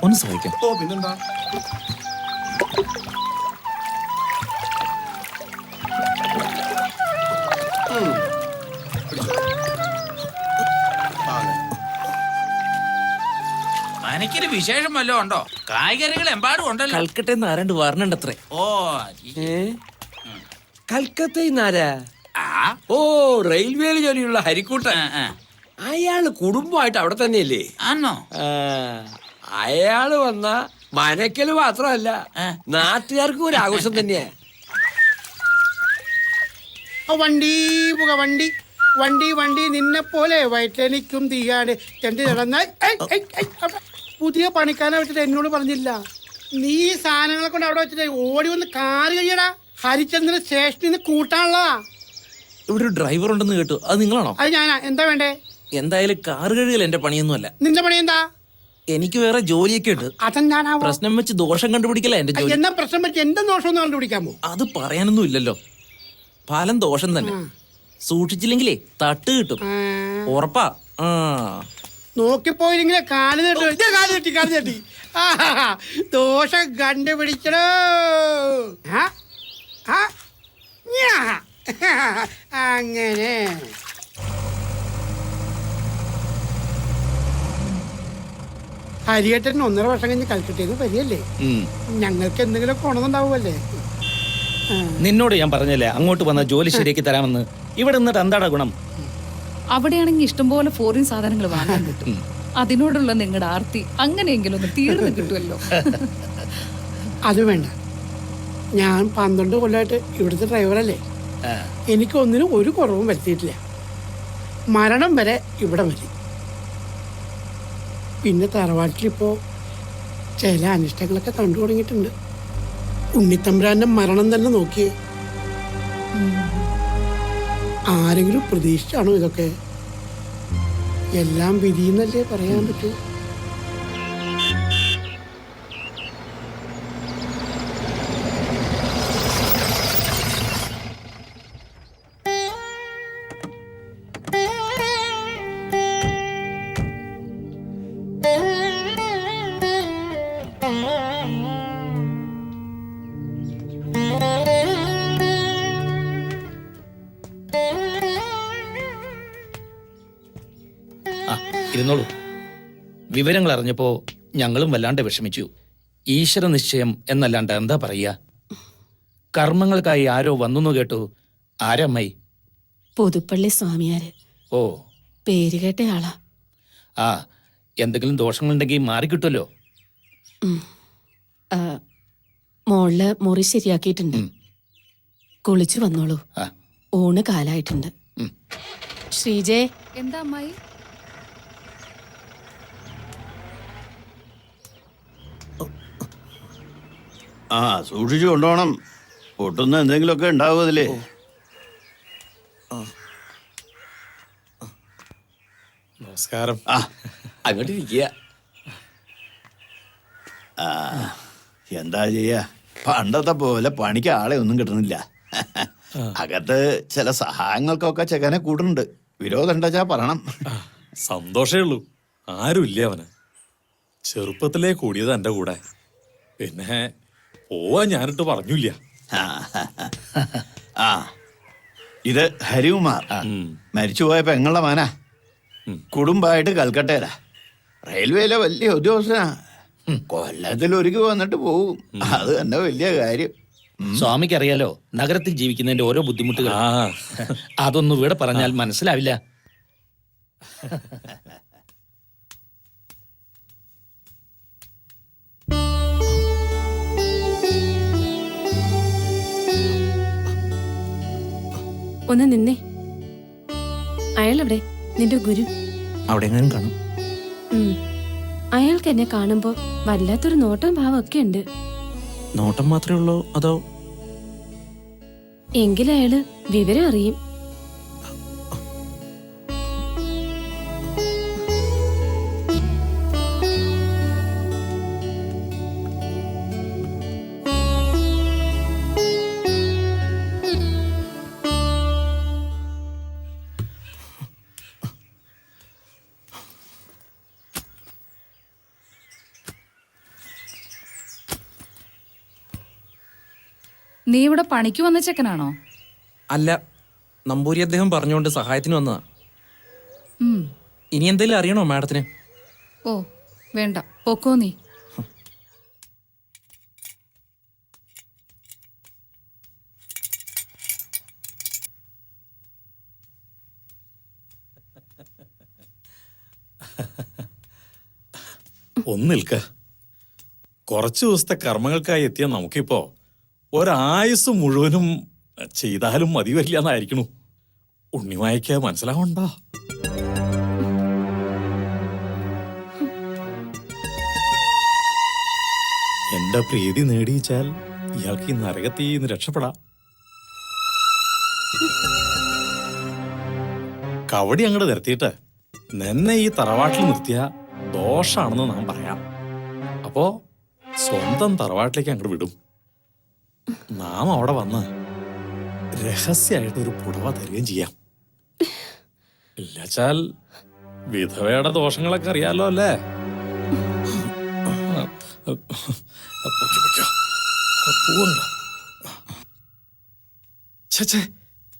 ഒന്ന് സഹായിക്കാം. ഓ പിന്നെന്താ. എനിക്കൊരു വിശേഷം വല്ലതും ഉണ്ടോ? കായ്കറികൾ എമ്പാടും ഉണ്ടല്ലോ. കൽക്കട്ടയിൽ ആരാണ്ട് വരണണ്ടത്രേ. ഓ കൽക്കത്തയിൽ നിന്നാരാ? ഓ, റെയിൽവേയിൽ ജോലിയുള്ള ഹരിക്കൂട്ടൻ. അയാള് കുടുംബമായിട്ട് അവിടെ തന്നെയല്ലേ? ആണോ? അയാള് വന്ന മനക്കല് മാത്രമല്ല, നാട്ടുകാർക്കും ഒരു ആഘോഷം തന്നെയാ. വണ്ടി പുക വണ്ടി വണ്ടി വണ്ടി നിന്നെ പോലെ വയറ്റനിക്കും തീയാണ് ചെണ്ടി നടന്നാൽ പുതിയ പണിക്കാരെ വെച്ചിട്ട് എന്നോട് പറഞ്ഞില്ല. നീ സാധനങ്ങളെ കൊണ്ട് അവിടെ വെച്ചിട്ട് ഓടി വന്ന് കാറ് കഴിയടാ. ഹരിചന്ദ്രൻ സ്റ്റേഷനിൽ നിന്ന് കൂട്ടാനുള്ളതാ. ഇവിടെ ഒരു ഡ്രൈവർ ഉണ്ടെന്ന് കേട്ടു. അത് നിങ്ങളാണോ? അത് ഞാനാ. എന്താ വേണ്ടേ? എന്തായാലും കാറ് കഴുകൽ എന്റെ പണിയൊന്നുമല്ല. നിന്റെ പണി എന്താ? എനിക്ക് വേറെ ജോലിയൊക്കെ ഉണ്ട്. അതെന്താ പ്രശ്നം വെച്ച് ദോഷം കണ്ടുപിടിക്കല എന്റെ ജോലി. എന്നാ പ്രശ്നം വെച്ച് എന്റെ ദോഷം ഒന്ന് കണ്ടുപിടിക്കാമോ? അത് പറയാനൊന്നും ഇല്ലല്ലോ. ഫലം ദോഷം തന്നെ. സൂക്ഷിച്ചില്ലെങ്കിലേ തട്ട് കിട്ടും. ഉറപ്പാ. നോക്കിപ്പോയില്ലെങ്കിലേ കാല് തട്ടി ദോഷം കണ്ടുപിടിക്കണോ? അങ്ങനെ ഹരിയേട്ടൻ 1.5 വർഷം കഴിഞ്ഞ് കൽക്കട്ടയിൽ വരികയല്ലേ? ഞങ്ങൾക്ക് എന്തെങ്കിലും ഗുണമുണ്ടാവുമല്ലേ? നിന്നോട് ഞാൻ പറഞ്ഞല്ലേ അങ്ങോട്ട് വന്ന ജോലി ശരിയാക്കി തരാമെന്ന്. ഇവിടെ നിന്നിട്ട് എന്താടാ ഗുണം? അവിടെയാണെങ്കിൽ ഇഷ്ടംപോലെ ഫോറിൻ സാധനങ്ങൾ വാങ്ങാൻ കിട്ടും. അതിനോടുള്ള നിങ്ങളുടെ ആർത്തി അങ്ങനെയെങ്കിലും ഒന്ന് തീർന്നു കിട്ടുമല്ലോ. അത് വേണ്ട. ഞാൻ 12 കൊല്ലമായിട്ട് ഇവിടുത്തെ ഡ്രൈവറല്ലേ. എനിക്കൊന്നിനും ഒരു കുറവും വരുത്തിയിട്ടില്ല. മരണം വരെ ഇവിടെ മതി. പിന്നെ തറവാട്ടിലിപ്പോ ചില അനിഷ്ടങ്ങളൊക്കെ കണ്ടു തുടങ്ങിയിട്ടുണ്ട്. ഉണ്ണിത്തമ്പുരാന്റെ മരണം തന്നെ നോക്കിയേ. ആരെങ്കിലും പ്രതീക്ഷിച്ചാണോ ഇതൊക്കെ? എല്ലാം വിധിയെന്നല്ലേ പറയാൻ പറ്റൂ. ഇരുന്നോളൂ. വിവരങ്ങൾ അറിഞ്ഞപ്പോ ഞങ്ങളും വല്ലാണ്ട് വിഷമിച്ചു. ഈശ്വര നിശ്ചയം എന്നല്ലാണ്ട് എന്താ പറയുക? കർമ്മങ്ങൾക്കായി ആരോ വന്നു കേട്ടു. ആരമ്മായി? പുതുപ്പള്ളി സ്വാമിയാര്. ഓ, പേര് കേട്ട ആളാ. ആ, എന്തെങ്കിലും ദോഷങ്ങളുണ്ടെങ്കിൽ മാറിക്കിട്ടുമല്ലോ. മോളില് മുറി ശരിയാക്കിയിട്ടുണ്ട്. കുളിച്ചു വന്നോളൂ. ഊണ് കാലായിട്ടുണ്ട്. ശ്രീജേ. എന്താ അമ്മായി? ആ, സൂക്ഷിച്ചു കൊണ്ടുപോകണം. പൊട്ടുന്ന എന്തെങ്കിലുമൊക്കെ ഉണ്ടാവും അതിലേ. നമസ്കാരം. ആ അങ്ങോട്ടിരിക്കുക. ആ എന്താ ചെയ്യാ, പണ്ടത്തെ പോലെ പണിക്ക് ആളെ ഒന്നും കിട്ടുന്നില്ല. അകത്ത് ചില സഹായങ്ങൾക്കൊക്കെ ചെക്കനെ കൂടുന്നുണ്ട്. വിരോധം ഉണ്ടാച്ചാ പറയണം. സന്തോഷേ ഉള്ളൂ. ആരുമില്ല അവന്. ചെറുപ്പത്തിലേ കൂടിയത് എൻ്റെ കൂടെ. പിന്നെ പോവാൻ ഞാനിട്ട് പറഞ്ഞില്ല. ആ ഇത് ഹരികുമാർ, മരിച്ചുപോയ പെങ്ങളുടെ മാനാ. കുടുംബമായിട്ട് കൽക്കട്ടയിലാ. റെയിൽവേയിലെ വലിയ ഉദ്യോഗസ്ഥനാ. കൊല്ലത്തിൽ ഒരുക്കി വന്നിട്ട് പോവും. അത് തന്നെ വലിയ കാര്യം. സ്വാമിക്കറിയാലോ നഗരത്തിൽ ജീവിക്കുന്നതിന്റെ ഓരോ ബുദ്ധിമുട്ടുകൾ. അതൊന്നും ഇവിടെ പറഞ്ഞാൽ മനസ്സിലാവില്ല. ഒന്ന് നിന്നേ. അയാളെവിടെ? നിന്റെ ഗുരു അവിടെ എങ്ങാനും കാണും. അയാൾക്ക് എന്നെ കാണുമ്പോ വല്ലാത്തൊരു നോട്ടം ഭാവമൊക്കെ ഉണ്ട്. നോട്ടം മാത്രമേ ഉള്ളൂ അതോ? എങ്കിലും അയാള് വിവരം അറിയും. നീ ഇവിടെ പണിക്ക് വന്ന ചെക്കനാണോ? അല്ല, നമ്പൂരി അദ്ദേഹം പറഞ്ഞുകൊണ്ട് സഹായത്തിന് വന്നതാ. ഉം. ഇനി എന്തെങ്കിലും അറിയണോ മാഡത്തിന്? ഓ വേണ്ട, പൊക്കോ നീ. ഒന്ന് നിൽക്ക. കുറച്ചു ദിവസത്തെ കർമ്മങ്ങൾക്കായി എത്തിയ നമുക്കിപ്പോ ഒരായുസ് മുഴുവനും ചെയ്താലും മതി വരില്ല എന്നായിരിക്കണു. ഉണ്ണിമായ്ക്ക് മനസ്സിലാവണ്ടോ? എന്റെ പ്രീതി നേടിയിച്ചാൽ ഇയാൾക്ക് ഈ നരകത്തിൽ നിന്ന് രക്ഷപ്പെടാം. കവടി അങ്ങോട്ട് നിരത്തിയിട്ട് നിന്നെ ഈ തറവാട്ടിൽ നിർത്തിയ ദോഷാണെന്ന് നാം പറയാം. അപ്പോ സ്വന്തം തറവാട്ടിലേക്ക് അങ്ങോട്ട് വിടും. നാം അവിടെ വന്ന് രഹസ്യമായിട്ട് ഒരു പുടവ തരുകയും ചെയ്യാം. ഇല്ലാച്ചാൽ വിധവയുടെ ദോഷങ്ങളൊക്കെ അറിയാലോ അല്ലേ?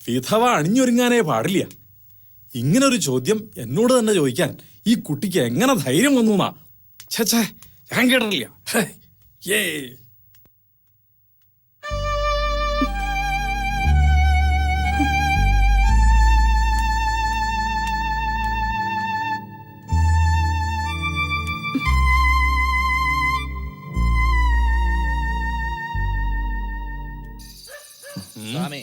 വിധവ അണിഞ്ഞൊരുങ്ങാനേ പാടില്ല. ഇങ്ങനൊരു ചോദ്യം എന്നോട് തന്നെ ചോദിക്കാൻ ഈ കുട്ടിക്ക് എങ്ങനെ ധൈര്യം വന്നു എന്നാ ഞാൻ കേട്ടിട്ടില്ല. ഏ സ്വാമി,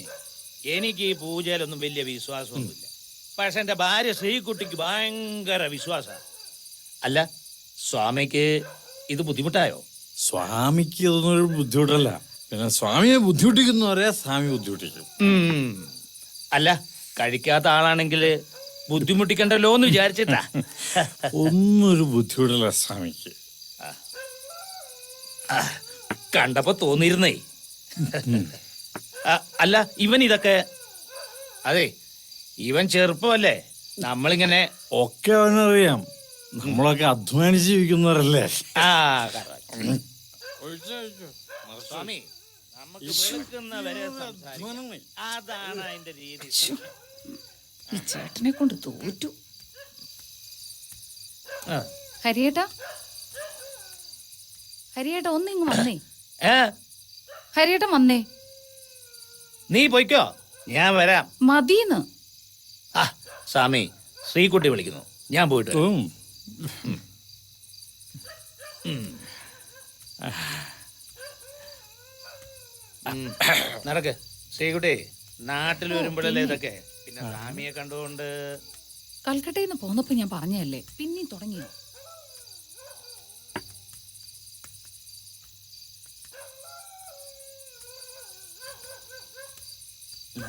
എനിക്ക് ഈ പൂജയിലൊന്നും വലിയ വിശ്വാസമൊന്നുമില്ല. പക്ഷെ എന്റെ ഭാര്യ ശ്രീകുട്ടിക്ക് ഭയങ്കര വിശ്വാസ. അല്ല, സ്വാമിക്ക് ഇത് ബുദ്ധിമുട്ടായോ? സ്വാമിക്ക് ഇതൊന്നും ഒരു ബുദ്ധിമുട്ടല്ല. പിന്നെ സ്വാമിയെ ബുദ്ധിമുട്ടിക്കുന്നവരെ സ്വാമി ബുദ്ധിമുട്ടിക്കും. അല്ല, കഴിക്കാത്ത ആളാണെങ്കിൽ ബുദ്ധിമുട്ടിക്കണ്ടല്ലോ എന്ന് വിചാരിച്ചിട്ടാ. ഒന്നൊരു ബുദ്ധിമുട്ടല്ല സ്വാമിക്ക്. കണ്ടപ്പോ തോന്നിയിരുന്നേ. അല്ല, ഇവൻ ഇതൊക്കെ അതെ, ഇവൻ ചെറുപ്പമല്ലേ. നമ്മളിങ്ങനെ ഒക്കെ അവനറിയാം. നമ്മളൊക്കെ അധ്വാനിച്ച് ജീവിക്കുന്നവരല്ലേ. സ്വാമി, നമുക്ക് വെളുക്കുന്നവരെ സംസാരിക്കാം. അതാണ് അതിന്റെ രീതി. ഈ ചേട്ടനെ കൊണ്ട് തോറ്റു. ഹരിയേട്ടാ, ഹരിയേട്ടാ ഒന്നിങ്ങ് വന്നേ. ഹരിയേട്ടൻ വന്നേ. നീ പോയിക്കോ, ഞാൻ വരാം. മതീന്ന്. സ്വാമി, ശ്രീകുട്ടി വിളിക്കുന്നു, ഞാൻ പോയിട്ട് നടക്ക്. ശ്രീകുട്ടി നാട്ടിൽ വരുമ്പോഴല്ലേ ഇതൊക്കെ. പിന്നെ സ്വാമിയെ കണ്ടുകൊണ്ട് കൽക്കട്ടയിൽ നിന്ന് പോന്നപ്പോ ഞാൻ പറഞ്ഞല്ലേ, പിന്നെയും തുടങ്ങിയോ?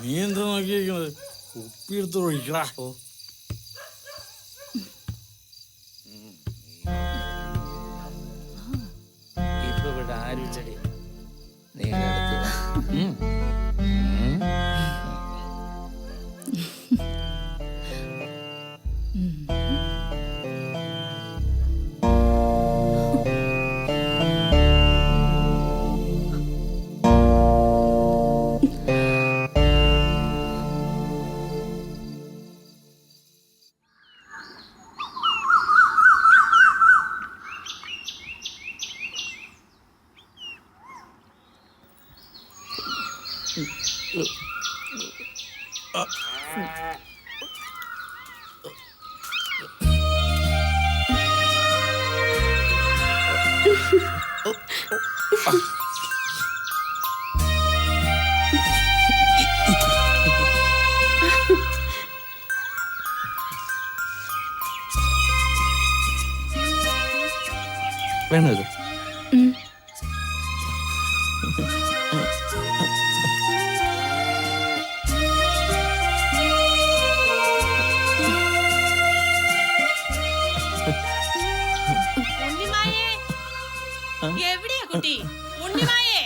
നീ എന്താ നോക്കിയിരിക്കുന്നത്? കുപ്പി എടുത്ത് ഒഴിക്കടാ. വേണോ ഇത്? എവിടെയാ കുട്ടി? ഉണ്ണിമായേ,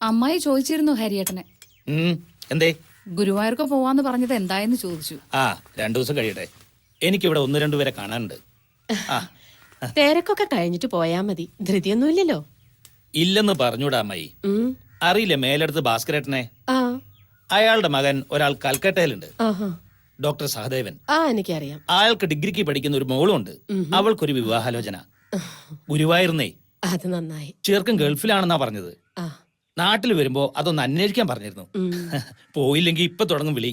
അമ്മായി ചോദിച്ചിരുന്നു ഹരിയേട്ടനെ. എന്തേ? ഗുരുവായൂർക്ക് പോവാന്ന് പറഞ്ഞത് എന്തായെന്ന് ചോദിച്ചു. ആ, 2 ദിവസം കഴിയട്ടെ. എനിക്കിവിടെ 1-2 പേരെ കാണാനുണ്ട്. ആ, തിരക്കൊക്കെ കഴിഞ്ഞിട്ട് പോയാ മതി, ധൃതിയൊന്നുമില്ലല്ലോ. ഇല്ലെന്ന് പറഞ്ഞൂടാ അമ്മായി. അറിയില്ല മേലെടുത്ത് ഭാസ്കരേട്ടനെ? ആ, അയാളുടെ മകൻ ഒരാൾ കൽക്കട്ടയിലുണ്ട്, ആഹാ. ഡോക്ടർ സഹദേവൻ. ആ, എനിക്കറിയാം. അയാൾക്ക് ഡിഗ്രിക്ക് പഠിക്കുന്ന ഒരു മോളുണ്ട്. അവൾക്കൊരു വിവാഹാലോചന. ഗുരുവായൂർന്നേ. അത് നന്നായി. ചെറുക്കൻ ഗൾഫിലാണെന്നാ പറഞ്ഞത്. ആ, നാട്ടിൽ വരുമ്പോ അതൊന്ന് അന്വേഷിക്കാൻ പറഞ്ഞിരുന്നു. പോയില്ലെങ്കിൽ ഇപ്പൊ തുടങ്ങും വിളി.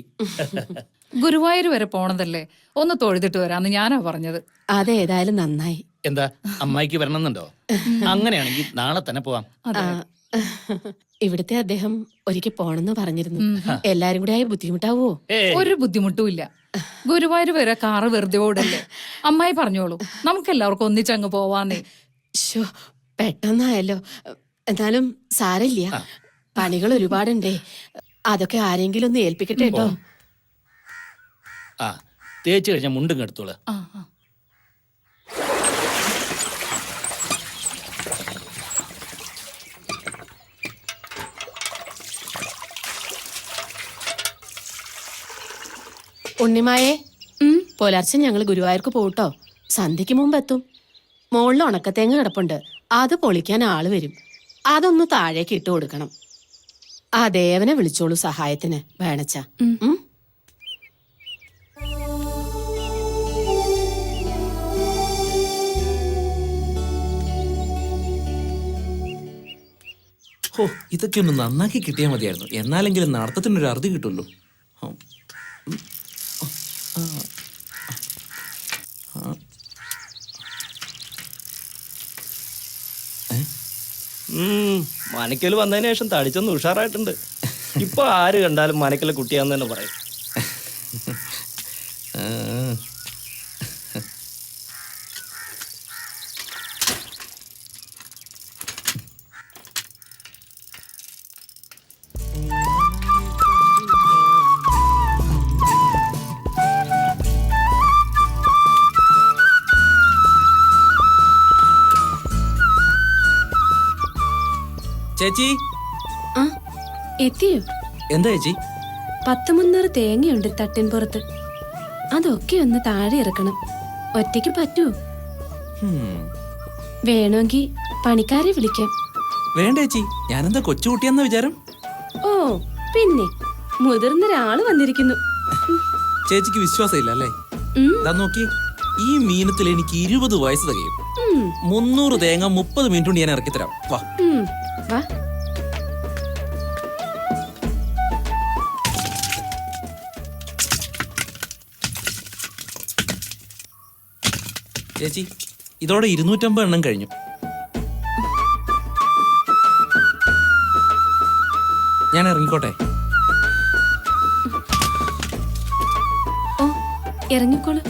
ഗുരുവായൂർ വരെ പോണതല്ലേ, ഒന്ന് തൊഴുതിട്ട് വരാന്ന് ഞാനാ പറഞ്ഞത്. അതേതായാലും നന്നായി. എന്താ അമ്മായിക്ക് വരണമെന്നുണ്ടോ? അങ്ങനെയാണെങ്കിൽ നാളെ തന്നെ പോവാം. ആ, ഇവിടുത്തെ അദ്ദേഹം ഒരിക്കൽ പോണെന്ന് പറഞ്ഞിരുന്നു. എല്ലാരും കൂടെ ആയി ബുദ്ധിമുട്ടാവോ? ഒരു ബുദ്ധിമുട്ടും ഇല്ല. ഗുരുവായൂർ വരെ കാറ് വെറുതെ ഓടല്ലേ. അമ്മായി പറഞ്ഞോളൂ, നമുക്കെല്ലാവർക്കും ഒന്നിച്ചങ്ങ് പോവാന്നേ. ശോ, പെട്ടെന്നായല്ലോ. എന്നാലും സാരല്ല, പണികൾ ഒരുപാടുണ്ടേ. അതൊക്കെ ആരെങ്കിലും ഒന്ന് ഏൽപ്പിക്കട്ടെ കേട്ടോ. ആ, തേച്ച് കഴിഞ്ഞ മുണ്ടും എടുത്തോളൂ. ആ, ആ. ഉണ്ണിമായേ, പുലർച്ചെ ഞങ്ങൾ ഗുരുവായൂർക്ക് പോട്ടോ. സന്ധ്യക്ക് മുമ്പ് എത്തും. മുകളിൽ ഉണക്കത്തേങ്ങ കിടപ്പുണ്ട്, അത് പൊളിക്കാൻ ആള് വരും. അതൊന്ന് താഴേക്ക് ഇട്ട് കൊടുക്കണം. ആ ദേവനെ വിളിച്ചോളൂ സഹായത്തിന്, വേണച്ച. ഓ, ഇതൊക്കെ ഒന്ന് നന്നാക്കി കിട്ടിയാൽ മതിയായിരുന്നു. എന്നാലെങ്കിലും നടത്തത്തിനൊരു അറുതി കിട്ടുമല്ലോ. മനക്കൽ വന്നതിന് ശേഷം തടിച്ചൊന്ന് ഉഷാറായിട്ടുണ്ട്. ഇപ്പൊ ആര് കണ്ടാലും മനക്കലെ കുട്ടിയാന്ന് തന്നെ പറയും. ചേച്ചി, എത്തിയോ? എന്താ ചേച്ചി? 10-300 തേങ്ങയുണ്ട് തട്ടിൻ പുറത്ത്. അതൊക്കെ ഒന്ന് താഴെ ഇറക്കണം. ഒറ്റയ്ക്ക് പറ്റുമോ? വേണമെങ്കിൽ പണിക്കാരെ വിളിക്കാം. വേണ്ട ചേച്ചി, ഞാനെന്താ കൊച്ചുകുട്ടിയെന്ന വിചാരം? ഓ, പിന്നെ മുതിർന്നൊരാള് വന്നിരിക്കുന്നു. ചേച്ചിക്ക് വിശ്വാസമില്ല അല്ലേ? നോക്കി, ഈ മീനത്തിൽ എനിക്ക് 20 വയസ്സ് തികയും. 300 തേങ്ങ 30 മിനിറ്റ് കൊണ്ട് ഞാൻ ഇറക്കിത്തരാം. വാ വാ. ചേച്ചി, ഇതോടെ 250 എണ്ണം കഴിഞ്ഞു. ഞാൻ ഇറങ്ങിക്കോട്ടെ? ഓ, ഇറങ്ങിക്കോളൂ.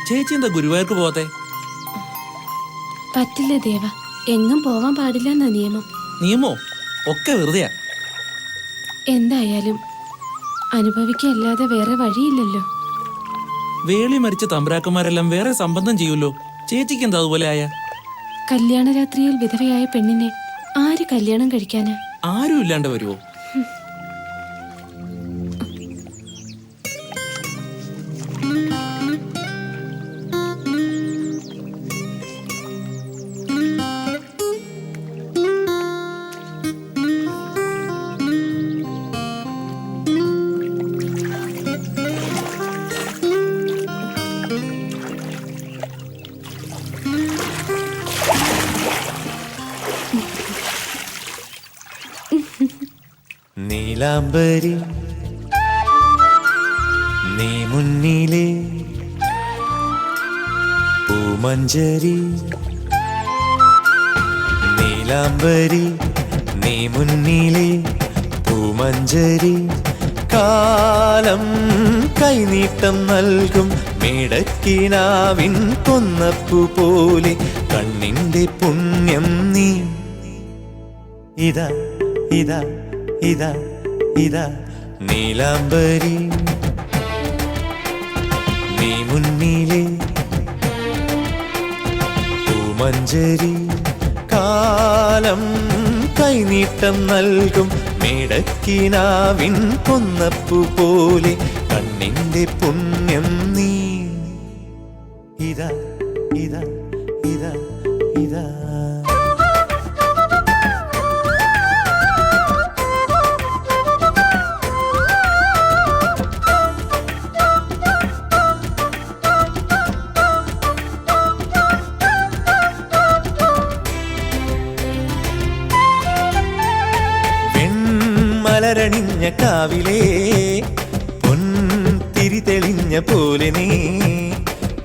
ചേച്ചി എന്താ ഗുരുവായൂർക്ക് പോകാത്തെ? പറ്റില്ല ദേവ, എങ്ങും പോവാൻ പാടില്ല എന്നാ നിയമം. നിയമോ? ഒക്കെ വെറുതെയാ. എന്തായാലും അനുഭവിക്കല്ലാതെ വേറെ വഴിയില്ലല്ലോ. വേളി മരിച്ച തമ്പുരാക്കന്മാരെല്ലാം വേറെ സംബന്ധം ചെയ്യൂല്ലോ. ചേച്ചിക്ക് എന്താ അതുപോലെ ആയ? കല്യാണരാത്രിയിൽ വിധവയായ പെണ്ണിനെ ആര് കല്യാണം കഴിക്കാനാ? ആരും ഇല്ലാണ്ട് വരുമോ? നീലാംബരി നീ മുന്നിലെ പൂമഞ്ചരി, നീലാംബരി നീ മുന്നിലെ പൂമഞ്ചരി, കാലം കൈനീട്ടം നൽകും മേടക്കിനാവിൻ കൊന്നപ്പു പോലെ കണ്ണിന്റെ പുണ്യം നീ. ഇതാ ഇതാ ഇതാ ഇതാ നീലാംബരി നീ മുന്നിലെ പൂമഞ്ചരി, കാലം കൈനീട്ടം നൽകും മേടക്കിനാവിൻ കൊന്നപ്പു പോലെ കണ്ണിന്റെ പുണ്യം നീ. ഇതാ ഇതാ ഇതാ ഇതാ മലരണിഞ്ഞ കാവിലേ പൊൻതിരി തെളിഞ്ഞ പോലെ നീ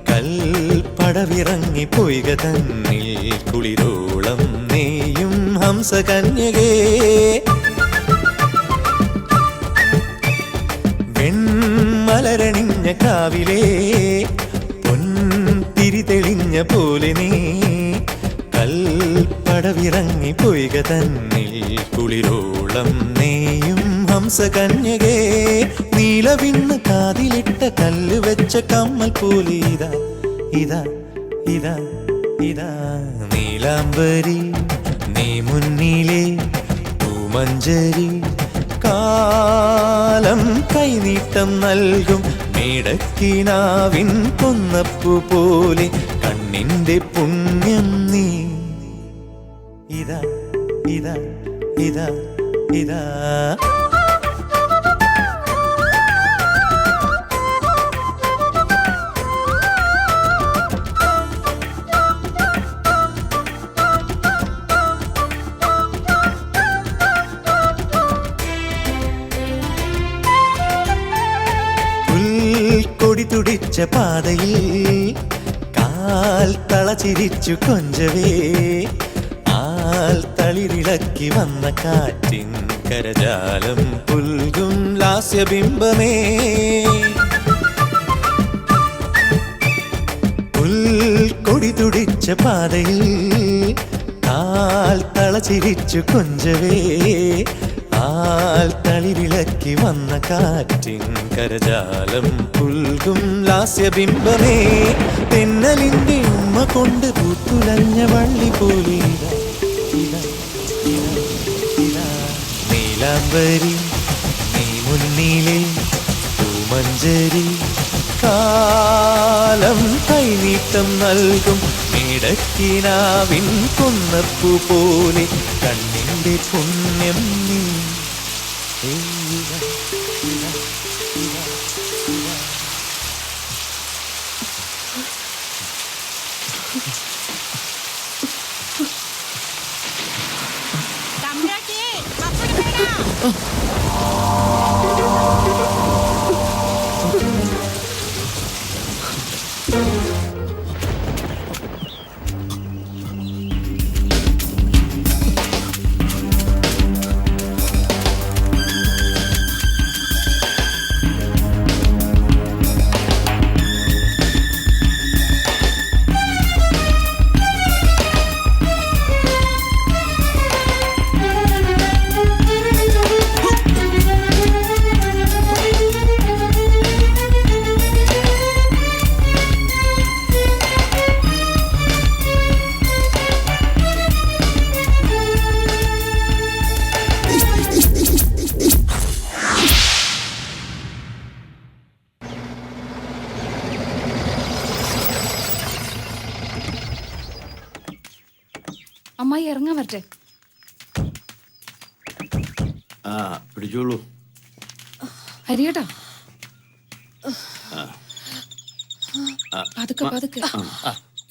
കൽപ്പടവിറങ്ങി പൊയ്ക തന്നിൽ കുളിരോളം നീയും ഹംസകന്യകേ. വെൺമലരണിഞ്ഞ കാവിലേ പൊൻതിരി തെളിഞ്ഞ പോലെ നീ കൽപ്പടവിറങ്ങി പൊയ്ക തന്നിൽ കുളിരോളം നീയും ഹംസകന്യകേ. നീലവിണ്ണ് കാതിലിട്ട കല്ല് വെച്ച കമ്മൽ പോലെ ഇതാ ഇതാ ഇതാ ഇതാ നീലാംബരി നീ മുന്നിലെ പൂമഞ്ചരി, കാലം കൈനീട്ടം നൽകും മേടക്കിനാവിൻ കൊന്നപ്പു പോലെ കണ്ണിന്റെ പുണ്യം നീ. ഇതാ ഇതാ ഇതാ ഇതാ പുൽക്കൊടി തുടിച്ച പാതയിൽ കാൽ തളചിരിച്ചു കൊഞ്ചവേ, തളിരിളക്കി വന്ന കാറ്റിൻ കരജാലം പുൽകും ലാസ്യബിംബമേ. പുൽക്കൊടി തുടിച്ച പാതയിൽ കാൽ തളചിരിച്ചു കൊഞ്ചവേ, തളിരിളക്കി വന്ന കാറ്റിൻ കരജാലം പുൽകും ലാസ്യബിംബമേ. തെന്നലിന്റെ ഉമ്മ കൊണ്ട് പൂത്തുലഞ്ഞ വള്ളി പോലെ നീലാംബരി നീ മുന്നിലെ പൂമഞ്ചരി, കാലം കൈനീട്ടം നൽകും മേടക്കിനാവിൻ കൊന്നപ്പു പോലെ കണ്ണിന്റെ പുണ്യം നീ. വരട്ടെ. ആ പിടിച്ചോളൂ. ഹരിയേട്ടാ പതുക്കെ പതുക്കെ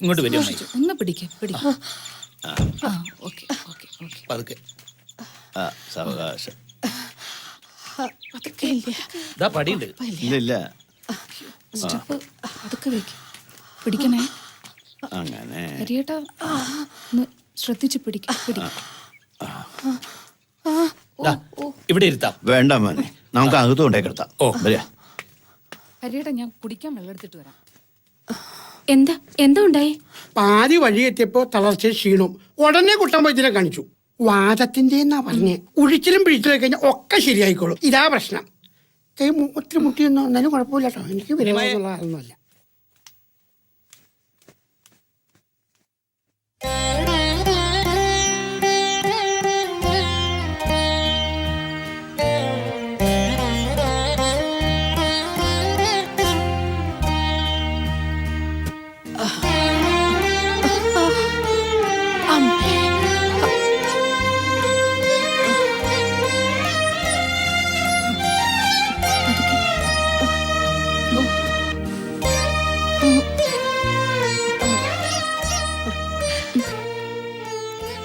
ഇങ്ങോട്ട് വരും. ഒന്ന് പിടിക്ക. Okay okay okay. പതുക്കെ. സാവകാശം. ഇതാ പടിയുണ്ട്. ഇല്ല സ്റ്റെപ്പ് പതുക്കെ വെക്ക്. പിടിക്കണേ. അങ്ങനെ ഹരിയേട്ടാ ഒന്ന് ശ്രദ്ധിച്ച് പിടിക്ക. ഇവിടെ ഇരുത്താം. വേണ്ട മോനെ, നമുക്ക് അകത്ത് കൊണ്ടേ കിടത്താം. ഓ വരാ. ഹരിയേട്ടാ ഞാൻ കുടിക്കാൻ വെള്ളം എടുത്തിട്ട് വരാം. എന്താ ഉണ്ടായി? പാതി വഴി എത്തിയപ്പോ തളർച്ച ക്ഷീണവും ഉടനെ കുട്ടൻ വൈദ്യനെ കാണിച്ചു. വാദത്തിന്റെ എന്നാ പറഞ്ഞേ. ഉഴിച്ചിലും പിഴിച്ചിലും കഴിഞ്ഞാൽ ഒക്കെ ശരിയായിക്കോളും. ഇതാ പ്രശ്നം. കൈ ഒത്തിരി മുട്ടിയൊന്നും ഒന്നാലും കുഴപ്പമില്ല കേട്ടോ. എനിക്ക് വിരമൊന്നുള്ള ആളൊന്നുമല്ല.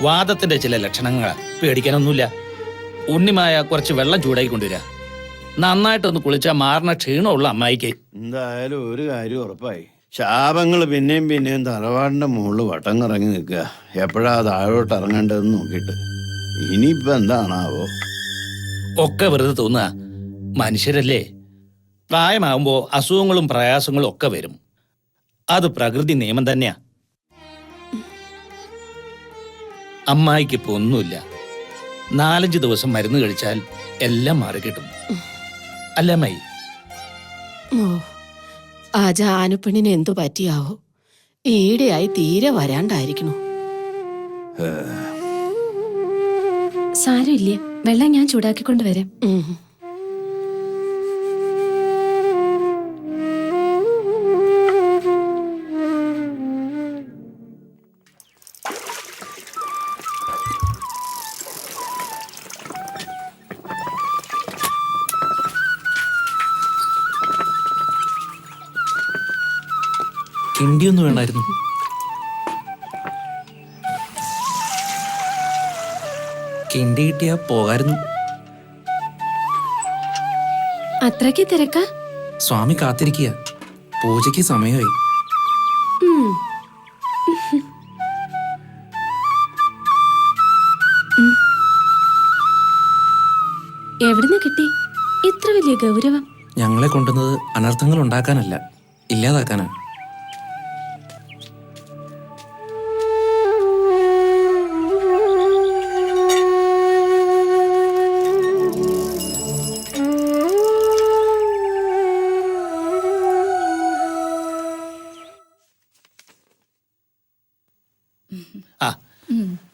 വാദത്തിന്റെ ചില ലക്ഷണങ്ങളാ, പേടിക്കാനൊന്നുമില്ല. ഉണ്ണിമായ കുറച്ച് വെള്ളം ചൂടാക്കി കൊണ്ടുവരാ. നന്നായിട്ടൊന്ന് കുളിച്ചാൽ മാറണ ക്ഷീണമുള്ള അമ്മായിക്ക്. എന്തായാലും ഒരു കാര്യം ഉറപ്പായി. ശാപങ്ങൾ പിന്നെയും തറവാടിന്റെ മുകളിൽ വട്ടം കറങ്ങി നിൽക്കുക. എപ്പോഴാ താഴോട്ട് ഇറങ്ങേണ്ടതെന്ന് നോക്കിയിട്ട്. ഇനിയിപ്പോ എന്താണാവോ? ഒക്കെ വെറുതെ തോന്നുക. മനുഷ്യരല്ലേ, പ്രായമാകുമ്പോ അസുഖങ്ങളും പ്രയാസങ്ങളും ഒക്കെ വരും. അത് പ്രകൃതി നിയമം തന്നെയാ. അമ്മായിക്കിപ്പോ ഒന്നുമില്ല. 4-5 ദിവസം മരുന്ന് കഴിച്ചാൽ എല്ലാം മാറിക്കിട്ടും. അല്ല അമ്മായി? ആ ജാനുപ്പെണ്ണിന് എന്തു പറ്റിയാവോ? ഈടെയായി തീരെ വരാണ്ടായിരിക്കണു. സാരമില്ല, വെള്ളം ഞാൻ ചൂടാക്കിക്കൊണ്ട് വരാം. കിണ്ടിയൊന്നും വേണമായിരുന്നു. കിണ്ടി കിട്ടിയാ പോകായിരുന്നു. അത്രയ്ക്ക് തിരക്കാ? സ്വാമി കാത്തിരിക്കുക. പൂജയ്ക്ക് സമയമായി. എവിടുന്ന് കിട്ടി ഇത്ര വലിയ ഗൗരവം? ഞങ്ങളെ കൊണ്ടുവന്നത് അനർത്ഥങ്ങൾ ഉണ്ടാക്കാനല്ല, ഇല്ലാതാക്കാനാ. ആ,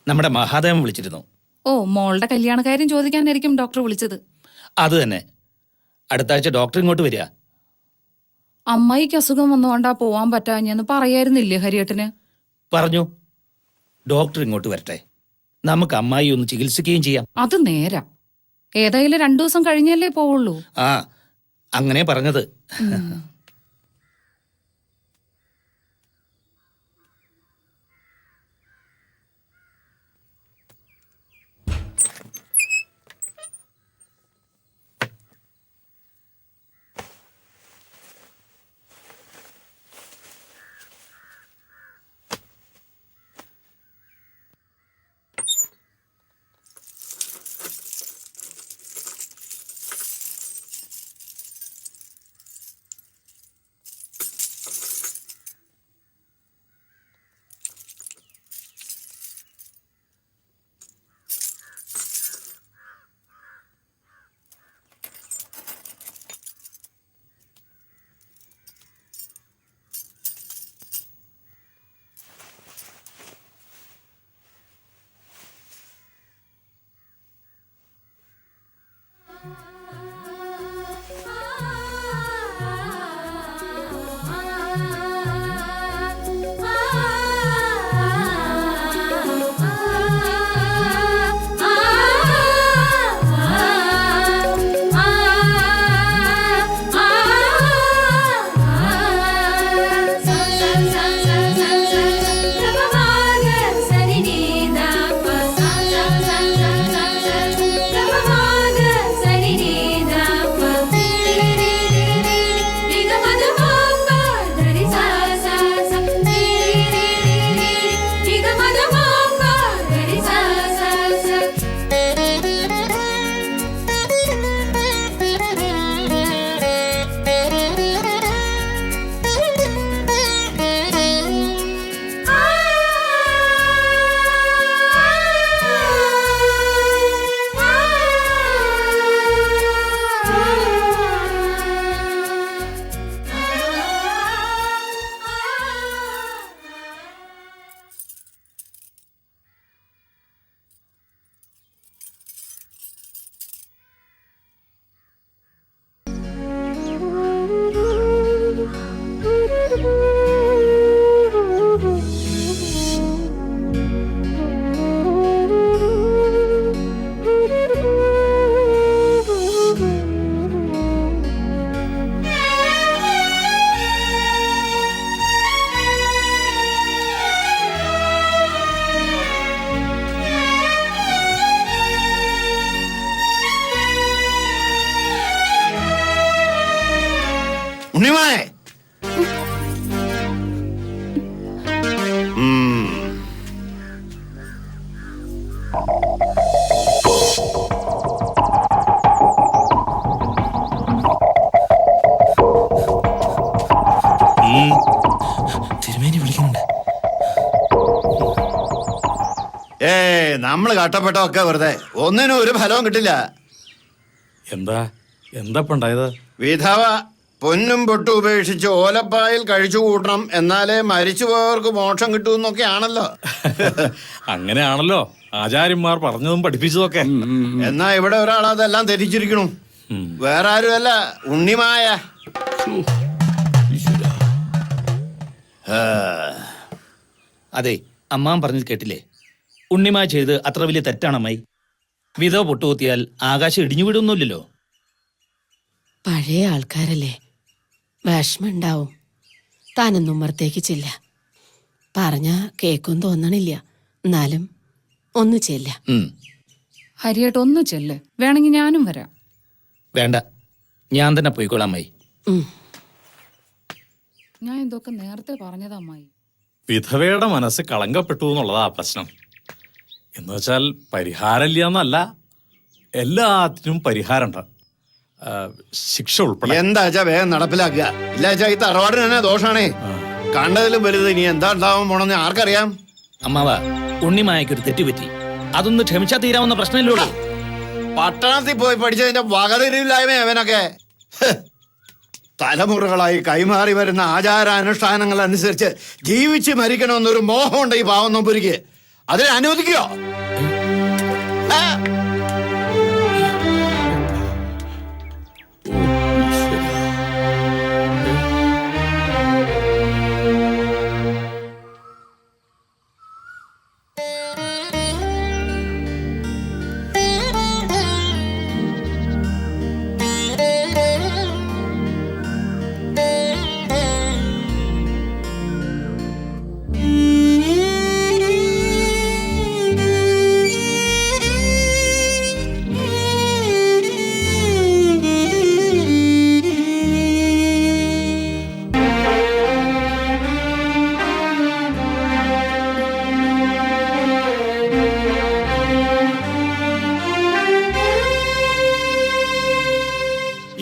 നമ്മുടെ മഹാദേവൻ വിളിച്ചിരുന്നു. ഓ, മോളുടെ കല്യാണക്കാര്യം ചോദിക്കാനായിരിക്കും ഡോക്ടർ വിളിച്ചത്. അത് തന്നെ. അടുത്ത ആഴ്ച ഡോക്ടർ ഇങ്ങോട്ട് വരിക. അമ്മായിക്ക് അസുഖം വന്നുകൊണ്ടാ പോവാൻ പറ്റാഞ്ഞെന്ന് പറയായിരുന്നില്ലേ ഹരിയേട്ടന്? പറഞ്ഞു. ഡോക്ടർ ഇങ്ങോട്ട് വരട്ടെ, നമുക്ക് അമ്മായി ഒന്ന് ചികിത്സിക്കുകയും ചെയ്യാം. അത് നേരാ. ഏതായാലും 2 ദിവസം കഴിഞ്ഞല്ലേ പോവുള്ളൂ. ആ, അങ്ങനെ പറഞ്ഞത്. ഉണ്ണിമായെ തിരുമേനി വിളിക്കുന്നുണ്ട്. നമ്മള് കട്ടപ്പെട്ടൊക്കെ വെറുതെ ഒന്നിനും ഒരു ഫലവും കിട്ടില്ല. എന്താ ഉണ്ടായത്? വിധവ പൊന്നും പൊട്ടും ഉപേക്ഷിച്ച് ഓലപ്പായിൽ കഴിച്ചു കൂട്ടണം, എന്നാലേ മരിച്ചുപോയവർക്ക് മോക്ഷം കിട്ടുമെന്നൊക്കെ ആണല്ലോ. അങ്ങനെയാണല്ലോ ആചാര്യന്മാർ പറഞ്ഞതും പഠിപ്പിച്ചതൊക്കെ. എന്നാ ഇവിടെ ഒരാൾ അതെല്ലാം ധരിച്ചിരിക്കണു. വേറെ ആരുമല്ല, ഉണ്ണിമായ. അതെ, അമ്മാൻ പറഞ്ഞത് കേട്ടില്ലേ? ഉണ്ണിമായ ചെയ്ത് അത്ര വലിയ തെറ്റാണ് അമ്മായി. വിധവ പൊട്ടുകുത്തിയാൽ ആകാശം ഇടിഞ്ഞു വിടുന്നില്ലല്ലോ. പഴയ ആൾക്കാരല്ലേ, വിഷമുണ്ടാവും. താനൊന്നും ഉമ്മറത്തേക്ക് ചെല്ല. പറഞ്ഞ കേക്കും തോന്നണില്ല, എന്നാലും ഒന്ന് ചെല്ല. ഹരിയേട്ട് ഒന്ന് ചെല്ല്, വേണമെങ്കിൽ ഞാനും വരാം. വേണ്ട, ഞാൻ തന്നെ പോയിക്കോളാം അമ്മായി. ഞാൻ ഇതൊക്കെ നേരത്തെ പറഞ്ഞതാ അമ്മായി. വിധവയുടെ മനസ്സ് കളങ്കപ്പെട്ടു എന്നുള്ളതാ പ്രശ്നം. എന്നുവെച്ചാൽ പരിഹാരമില്ല എന്നല്ല, എല്ലാത്തിനും പരിഹാരമുണ്ട്, ശിക്ഷ ഉൾപ്പെടെ. എന്താച്ചാ വേഗം നടപ്പിലാക്കുക. ഇല്ലാച്ചാ ഈ തറവാടിന് തന്നെ ദോഷാണേ. കണ്ടതിലും വലുത് ഇനി എന്താ ഉണ്ടാവാൻ പോണെന്ന് ആർക്കറിയാം. അമ്മാവ, ഉണ്ണിമായക്കൊരു തെറ്റുപറ്റി, അതൊന്ന് ക്ഷമിച്ചാ തീരാവുന്ന പ്രശ്നമില്ലോളൂ. പട്ടണത്തിൽ പോയി പഠിച്ചതിന്റെ വകതിരിവില്ലായ്മ അവനൊക്കെ. തലമുറകളായി കൈമാറി വരുന്ന ആചാരാനുഷ്ഠാനങ്ങൾ അനുസരിച്ച് ജീവിച്ച് മരിക്കണമെന്നൊരു മോഹമുണ്ട് ഈ പാവം നമ്പൂരിക്ക്. അതിനെ അനുവദിക്കോ?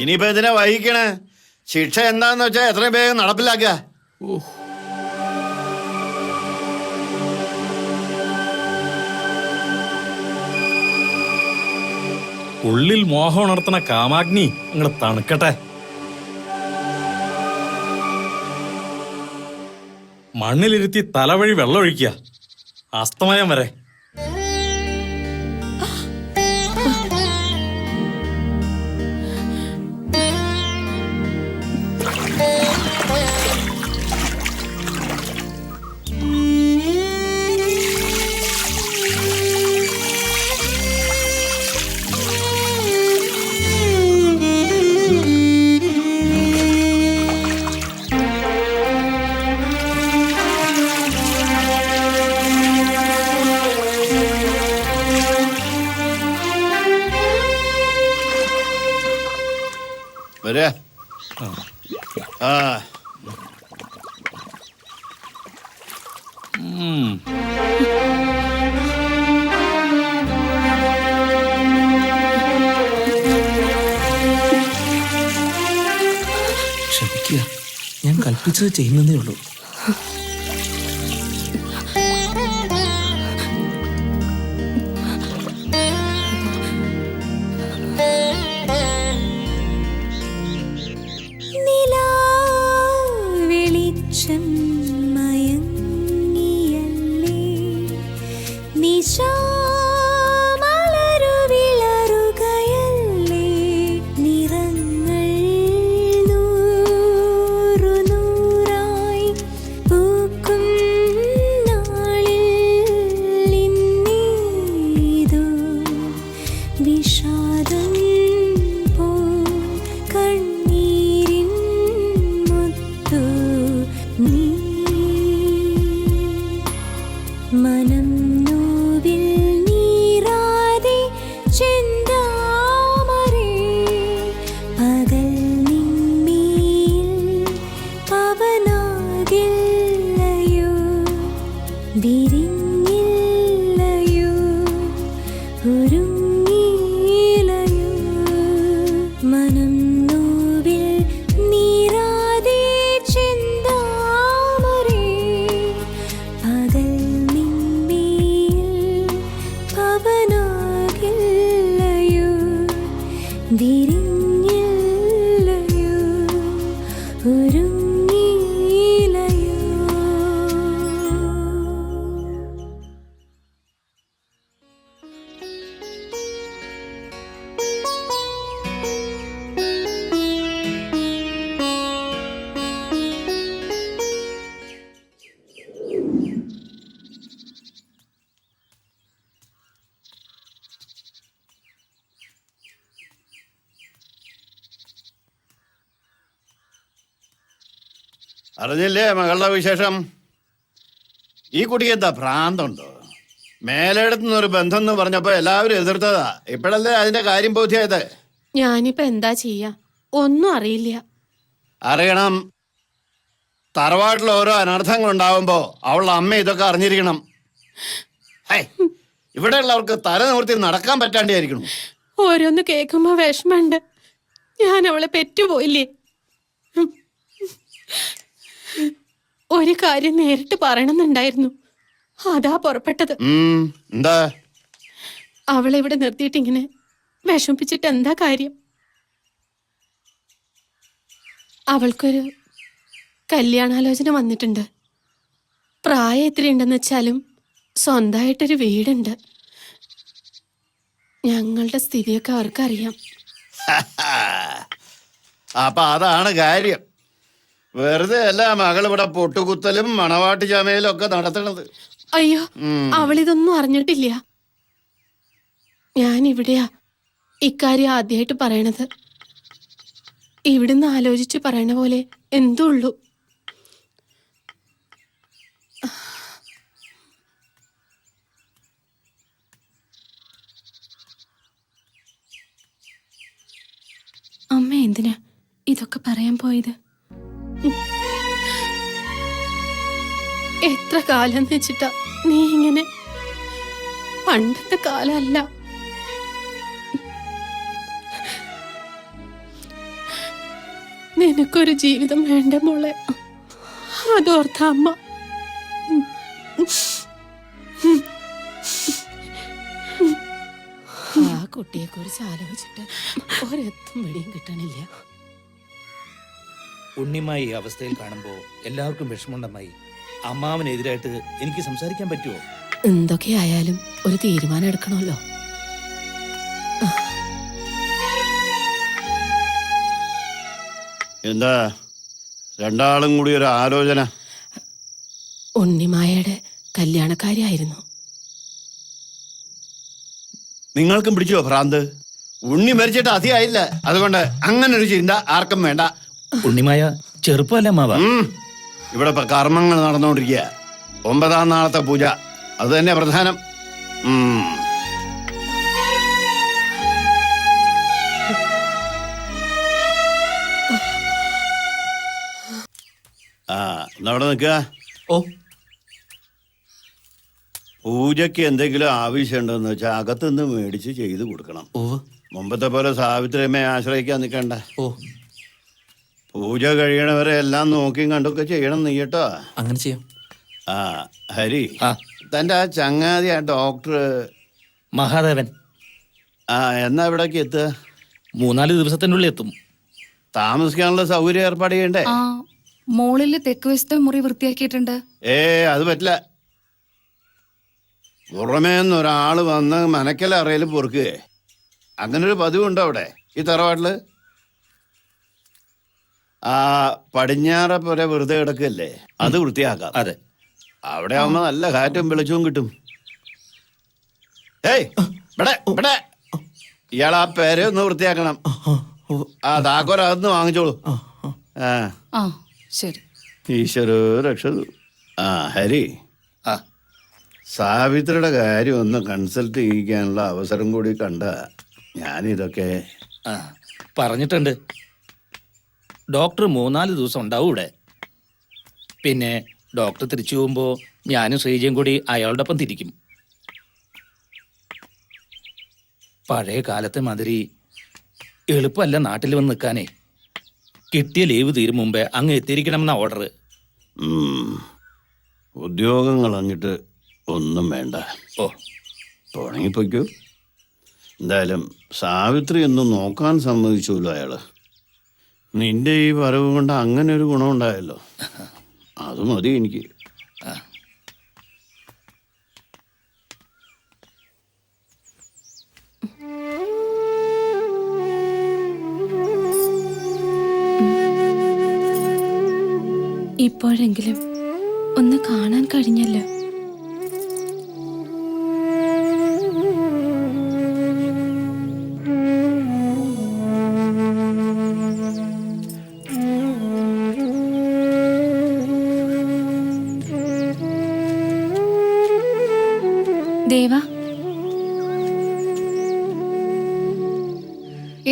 ഇനിയിപ്പോ ഇതിനെ വഹിക്കണേ. ശിക്ഷ എന്താന്ന് വെച്ചാ എത്രയും വേഗം നടപ്പിലാക്കുക. ഉള്ളിൽ മോഹം ഉണർത്തുന്ന കാമാഗ്നി നിങ്ങൾ തണുക്കട്ടെ. മണ്ണിലിരുത്തി തലവഴി വെള്ളമൊഴിക്കുക, അസ്തമയം വരെ. വരെ ക്ഷമിക്കുക, ഞാൻ കൽപ്പിച്ചത് ചെയ്യുന്നതേ ഉള്ളൂ. Ooh. വിരിഞ്ഞില്ലയോ ഒരുങ്ങിയിലയോ. അറിഞ്ഞില്ലേ മകളുടെ വിശേഷം? ഈ കുട്ടിക്ക് എന്താ ഭ്രാന്തുണ്ടോ? മേലെടുത്തുനിന്നൊരു ബന്ധം എന്ന് പറഞ്ഞപ്പോ എല്ലാവരും എതിർത്തതാ. ഇപ്പോഴല്ലേ അതിന്റെ കാര്യം ബോധ്യായത്? ഞാനിപ്പോ എന്താ ചെയ്യാ? ഒന്നും അറിയില്ല. അറിയണം. തറവാട്ടിൽ ഓരോ അനർത്ഥങ്ങൾ ഉണ്ടാവുമ്പോ അവളുടെ അമ്മ ഇതൊക്കെ അറിഞ്ഞിരിക്കണം. ഇവിടെയുള്ളവർക്ക് തല നിവർത്തി നടക്കാൻ പറ്റാണ്ടായിരിക്കണം. ഓരോന്ന് കേൾക്കുമ്പോ വിഷമുണ്ട്. ഞാൻ അവളെ പെറ്റുപോയില്ലേ? ഒരു കാര്യം നേരിട്ട് പറയണമെന്നുണ്ടായിരുന്നു, അതാ പുറപ്പെട്ടത്. എന്താ? അവളെ ഇവിടെ നിർത്തിയിട്ട് ഇങ്ങനെ വിഷമിപ്പിച്ചിട്ട് എന്താ കാര്യം? അവൾക്കൊരു കല്യാണാലോചന വന്നിട്ടുണ്ട്. പ്രായം എത്രയുണ്ടെന്ന് വെച്ചാലും സ്വന്തമായിട്ടൊരു വീടുണ്ട്. ഞങ്ങളുടെ സ്ഥിതിയൊക്കെ അവർക്കറിയാം. അപ്പൊ അതാണ് കാര്യം. വെറുതെ അല്ല മകൾ ഇവിടെ പൊട്ടുകുത്തലും മണവാട്ടി ചമയലും ഒക്കെ നടത്തണത്. അയ്യോ, അവളിതൊന്നും അറിഞ്ഞിട്ടില്ല. ഞാൻ ഇവിടെയാ ഇക്കാര്യം ആദ്യമായിട്ട് പറയണത്. ഇവിടുന്ന് ആലോചിച്ച് പറയണ പോലെ എന്തോ ഉള്ളൂ. അമ്മ എന്തിനാ ഇതൊക്കെ പറയാൻ പോയത്? എത്ര കാലം വെച്ചിട്ടാ നീ ഇങ്ങനെ? പണ്ടത്തെ കാലമല്ല. നിനക്കൊരു ജീവിതം വേണ്ട മോളെ, അതോർത്ത അമ്മ. ആ കുട്ടിയെ കുറിച്ച് ആലോചിച്ചിട്ട് ഒരെത്തും വെടിയും കിട്ടണില്ല. ഉണ്ണിമായി ഈ അവസ്ഥയിൽ കാണുമ്പോൾ എല്ലാവർക്കും വിഷമമുണ്ടമ്മായി. അമ്മാവനെതിരായിട്ട് എനിക്ക് സംസാരിക്കാൻ പറ്റുമോ? എന്തൊക്കെയായാലും ഒരു തീരുമാനം എടുക്കണമല്ലോ. എന്താ രണ്ടാളും കൂടി ഒരു ആലോചന? ഉണ്ണിമായയുടെ കല്യാണക്കാരിയായിരുന്നു. നിങ്ങൾക്കും പിടിച്ചോ ഭ്രാന്ത്? ഉണ്ണി മരിച്ചിട്ട് അധികമായില്ല, അതുകൊണ്ട് അങ്ങനെ ഒരു ചിന്ത ആർക്കും വേണ്ട. ഉണ്ണിമായ ചെറുപ്പമല്ല അമ്മാവ. ഇവിടെ ഇപ്പൊ കർമ്മങ്ങൾ നടന്നുകൊണ്ടിരിക്കുക. 9-ാം നാളത്തെ പൂജ, അത് തന്നെ പ്രധാനം. അവിടെ നിൽക്കുക. പൂജയ്ക്ക് എന്തെങ്കിലും ആവശ്യമുണ്ടെന്ന് വെച്ചാൽ അകത്തുനിന്ന് മേടിച്ച് ചെയ്ത് കൊടുക്കണം. മുമ്പത്തെ പോലെ സാവിത്രിയമ്മയെ ആശ്രയിക്കാൻ നിൽക്കണ്ട. പൂജ കഴിയണവരെ എല്ലാം നോക്കിയും കണ്ടൊക്കെ ചെയ്യണം നീ കേട്ടോ. അങ്ങനെ ചെയ്യാം. ഹരി, തന്റെ ആ ചങ്ങാതി ആ ഡോക്ടർ മഹാദേവൻ എന്നാ ഇവിടേക്ക് എത്തുക? 3-4 ദിവസത്തിനുള്ളിൽ എത്തും. താമസിക്കാനുള്ള സൗകര്യം ഏർപ്പാട് ചെയ്യണ്ടേ? മോളില് തെക്ക് വശത്തെ മുറി വൃത്തിയാക്കിയിട്ടുണ്ട്. അത് പറ്റില്ല. പുറമേന്ന് ഒരാള് വന്ന് മനക്കല അറയിൽ പൊറുക്കുകയെ, അങ്ങനൊരു പതിവുണ്ടോ അവിടെ ഈ തറവാട്ടില്? ആ പടിഞ്ഞാറ പുര വെറുതെ കിടക്കല്ലേ, അത് വൃത്തിയാക്കാം. അതെ, അവിടെ ആവുമ്പോ നല്ല കാറ്റും വെളിച്ചവും കിട്ടും. ഇവിടെ ഇയാൾ ആ പേരെ ഒന്ന് വൃത്തിയാക്കണം. ആ താക്കോലകത്ത് വാങ്ങിച്ചോളൂ. ശരി. ഈശ്വരോ രക്ഷതു. ഹരി, സാവിത്രിയുടെ കാര്യം ഒന്ന് കൺസൾട്ട് ചെയ്യിക്കാനുള്ള അവസരം കൂടി കണ്ട ഞാനിതൊക്കെ പറഞ്ഞിട്ടുണ്ട്. ഡോക്ടർ 3-4 ദിവസം ഉണ്ടാവും ഇവിടെ. പിന്നെ ഡോക്ടർ തിരിച്ചു പോകുമ്പോൾ ഞാനും ശ്രീജയും കൂടി അയാളുടെ ഒപ്പം തിരിക്കും. പഴയ കാലത്തെ മാതിരി എളുപ്പമല്ല നാട്ടിൽ വന്ന് നിൽക്കാനേ. കിട്ടിയ ലീവ് തീരും മുമ്പേ അങ്ങ് എത്തിയിരിക്കണമെന്ന ഓർഡർ. ഉദ്യോഗം കളഞ്ഞിട്ട് ഒന്നും വേണ്ട. പോണെങ്കിപ്പോയ്ക്കോ. എന്തായാലും സാവിത്രി ഒന്നും നോക്കാൻ സമ്മതിച്ചല്ലോ അയാള്. നിന്റെ ഈ വരവ് കൊണ്ട് അങ്ങനെ ഒരു ഗുണമുണ്ടായല്ലോ, അത് മതി എനിക്ക്. ഇപ്പോഴെങ്കിലും ഒന്ന് കാണാൻ കഴിഞ്ഞല്ലോ. ദേവാ,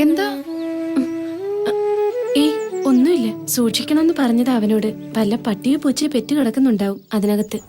എന്താ? ഒന്നുമില്ല. സൂക്ഷിക്കണമെന്ന് പറഞ്ഞത് അവനോട്. വല്ല പട്ടിയോ പൂച്ചയോ പെറ്റ് കിടക്കുന്നുണ്ടാവും അതിനകത്ത്.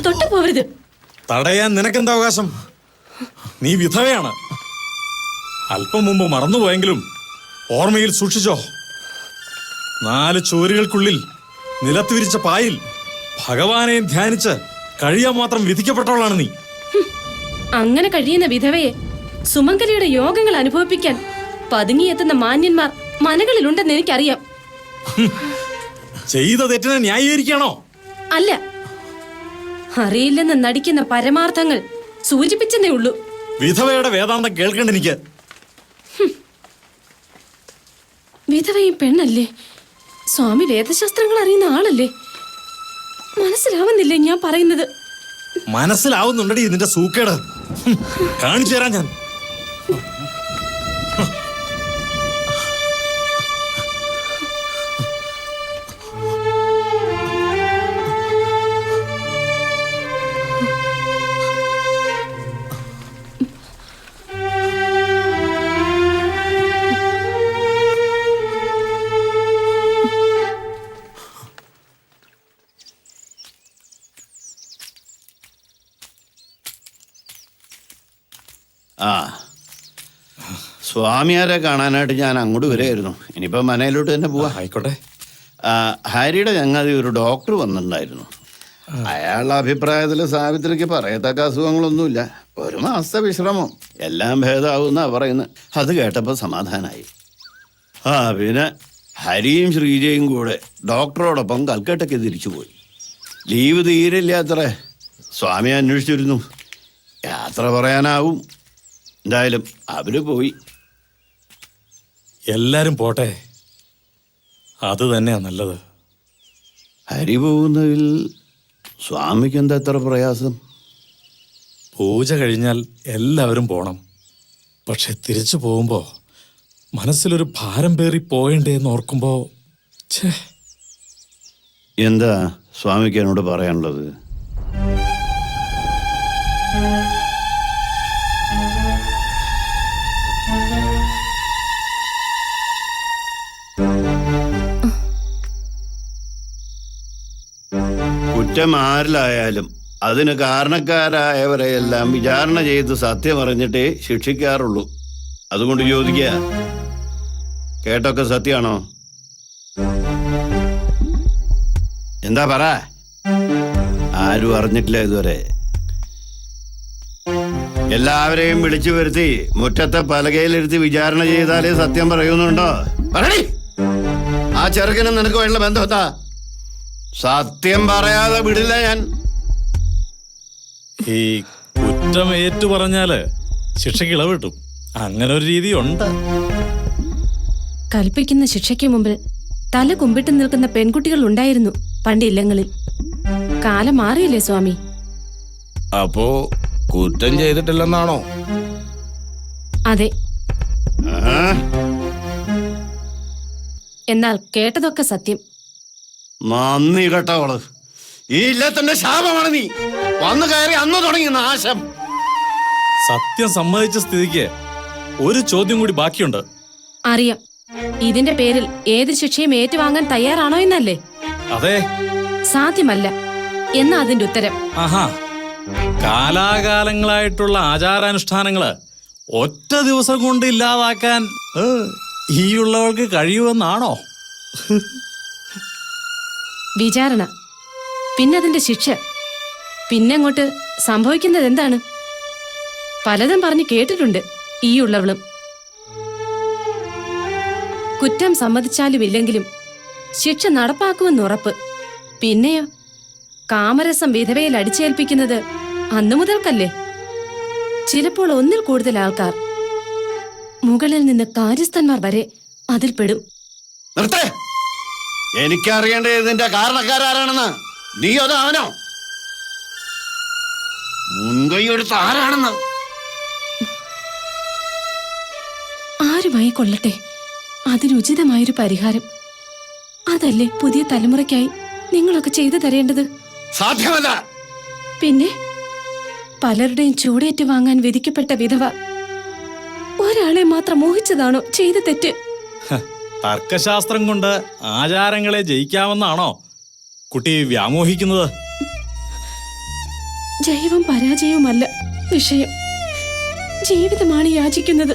തൊട്ടു പോവരുത്. തടയാൻ നിനക്കെന്താ അവകാശം? നീ വിധവയാണ്. അല്പം മുമ്പ് മറന്നുപോയെങ്കിലും ഓർമ്മയിൽ സൂക്ഷിച്ചോ. 4 ചുവരുകൾക്കുള്ളിൽ നിലത്ത് വിരിച്ച പായിൽ ഭഗവാനെ ധ്യാനിച്ച് കഴിയാൻ മാത്രം വിധിക്കപ്പെട്ടവളാണ് നീ. അങ്ങനെ കഴിയുന്ന വിധവയെ സുമംഗലിയുടെ യോഗങ്ങൾ അനുഭവിപ്പിക്കാൻ പതുങ്ങിയെത്തുന്ന മാന്യന്മാർ മനകളിലുണ്ടെന്ന് എനിക്കറിയാം. ചെയ്ത തെറ്റിനെ ന്യായീകരിക്കണോ? അല്ല, അറിയില്ലെന്ന് നടിക്കുന്ന പരമാർത്ഥങ്ങൾ സൂചിപ്പിച്ചെന്നേ ഉള്ളൂ. വിധവയുടെ വേദാന്തം കേൾക്കണ്ട എനിക്ക്. വിധവയും പെണ്ണല്ലേ? സ്വാമി വേദശാസ്ത്രങ്ങൾ അറിയുന്ന ആളല്ലേ? മനസ്സിലാവുന്നില്ലേ ഞാൻ പറയുന്നത്? മനസ്സിലാവുന്നുണ്ടടി ഇതിന്റെ സൂക്കേട്. കാണിച്ചു തരാം ഞാൻ. ആ, സ്വാമിയാരെ കാണാനായിട്ട് ഞാൻ അങ്ങോട്ട് വരികയായിരുന്നു. ഇനിയിപ്പോൾ മനയിലോട്ട് തന്നെ പോവാ. ആയിക്കോട്ടെ. ഹാരിയുടെ ചങ്ങാതി ഒരു ഡോക്ടർ വന്നിട്ടുണ്ടായിരുന്നു. അയാളുടെ അഭിപ്രായത്തിൽ സാവിത്രിക്ക് പറയത്തക്ക അസുഖങ്ങളൊന്നുമില്ല. 1 മാസത്തെ വിശ്രമം, എല്ലാം ഭേദമാവുന്നാ പറയുന്നത്. അത് കേട്ടപ്പോൾ സമാധാനമായി. പിന്നെ ഹരിയും ശ്രീജയും കൂടെ ഡോക്ടറോടൊപ്പം കൽക്കട്ടയ്ക്ക് തിരിച്ചുപോയി. ലീവ് തീരില്ല അത്രേ. സ്വാമി അന്വേഷിച്ചിരുന്നു. യാത്ര പറയാനാവും. എന്തായാലും അവര് പോയി. എല്ലാരും പോട്ടെ, അത് തന്നെയാ നല്ലത്. ഹരി പോകുന്നതിൽ സ്വാമിക്ക് എന്താ എത്ര പ്രയാസം? പൂജ കഴിഞ്ഞാൽ എല്ലാവരും പോണം. പക്ഷെ തിരിച്ചു പോകുമ്പോ മനസ്സിലൊരു ഭാരം പേറി പോയണ്ടേന്ന് ഓർക്കുമ്പോ എന്താ സ്വാമിക്ക് എന്നോട് പറയാനുള്ളത്? കുറ്റം ആരിലായാലും അതിന് കാരണക്കാരായവരെയെല്ലാം വിചാരണ ചെയ്ത് സത്യം അറിഞ്ഞിട്ടേ ശിക്ഷിക്കാറുള്ളൂ. അതുകൊണ്ട് ചോദിക്കുക, കേട്ടൊക്കെ സത്യമാണോ? എന്താ പറ? ആരും അറിഞ്ഞിട്ടില്ല ഇതുവരെ. എല്ലാവരെയും വിളിച്ചു വരുത്തി മുറ്റത്തെ പലകയിലിരുത്തി വിചാരണ ചെയ്താലേ സത്യം പറയുന്നുണ്ടോ? പറയണി. ആ ചെറുക്കനും നിനക്ക് വേണ്ട ബന്ധം എന്താ? സത്യം പറയാതെ വിടില്ല ഞാൻ. ഈ കുറ്റം ഏറ്റു പറഞ്ഞാല് ശിക്ഷയ്ക്ക് ഇളവ് കിട്ടും. അങ്ങനെ ഒരു രീതി ഉണ്ട്. കൽപ്പിക്കുന്ന ശിക്ഷയ്ക്ക് മുമ്പിൽ തല കുമ്പിട്ട് നിൽക്കുന്ന പെൺകുട്ടികൾ ഉണ്ടായിരുന്നു പണ്ട് ഇല്ലങ്ങളിൽ. കാലം മാറിയില്ലേ സ്വാമി? അപ്പോ കുറ്റം ചെയ്തിട്ടില്ലെന്നാണോ? അതെ. എന്നാൽ കേട്ടതൊക്കെ സത്യം. നന്ദി കേട്ടവള്. ഈ ഇല്ലത്തിന്റെ ശാപമാണ് നീ. വന്നു കയറി അന്ന് തുടങ്ങി നാശം. സത്യം സമ്മതിച്ച സ്ഥിതിക്ക് ഒരു ചോദ്യം കൂടി ബാക്കിയുണ്ട്. അറിയാം. ഇതിന്റെ പേരിൽ ഏത് ശിക്ഷയും ഏറ്റുവാങ്ങാൻ തയ്യാറാണോ എന്നല്ലേ? അതെ. സാധ്യമല്ല എന്നാ അതിന്റെ ഉത്തരം. ആഹാ, കാലാകാലങ്ങളായിട്ടുള്ള ആചാരാനുഷ്ഠാനങ്ങള് ഒറ്റ ദിവസം കൊണ്ട് ഇല്ലാതാക്കാൻ ഈ ഉള്ളവൾക്ക് കഴിയുമെന്നാണോ? വിചാരണ, പിന്നതിന്റെ ശിക്ഷ, പിന്നങ്ങോട്ട് സംഭവിക്കുന്നത് എന്താണ്? പലതും പറഞ്ഞു കേട്ടിട്ടുണ്ട് ഈ ഉള്ളവളും. കുറ്റം സമ്മതിച്ചാലും ഇല്ലെങ്കിലും ശിക്ഷ നടപ്പാക്കുമെന്ന് ഉറപ്പ്. പിന്നെയോ കാമരസം വിധവയിൽ അടിച്ചേൽപ്പിക്കുന്നത് അന്നു മുതൽക്കല്ലേ? ചിലപ്പോൾ ഒന്നിൽ കൂടുതൽ ആൾക്കാർ, മുകളിൽ നിന്ന് കാര്യസ്ഥന്മാർ വരെ അതിൽപ്പെടും. നിർത്തേ. എനിക്കറിയേണ്ടത് ഇതിന്റെ കാരണക്കാരാണെന്ന്. നീ അതാണോ? മുൻകൈയെടുത്ത് ആരാണെന്ന്? ആരുമായി കൊള്ളട്ടെ, അതിനുചിതമായൊരു പരിഹാരം അതല്ലേ പുതിയ തലമുറയ്ക്കായി നിങ്ങളൊക്കെ ചെയ്തു തരേണ്ടത്? സാധ്യമല്ല. പിന്നെ പലരുടെയും ചൂടേറ്റ് വാങ്ങാൻ വിധിക്കപ്പെട്ട വിധവ ഒരാളെ മാത്രം മോഹിച്ചതാണോ ചെയ്ത തെറ്റ്? തർക്കശാസ്ത്രം കൊണ്ട് ആചാരങ്ങളെ ജയിക്കാമെന്നാണോ കുട്ടി വ്യാമോഹിക്കുന്നത്? ജൈവം പരാജയവുമല്ല വിഷയം, ജീവിതമാണ് യാചിക്കുന്നത്.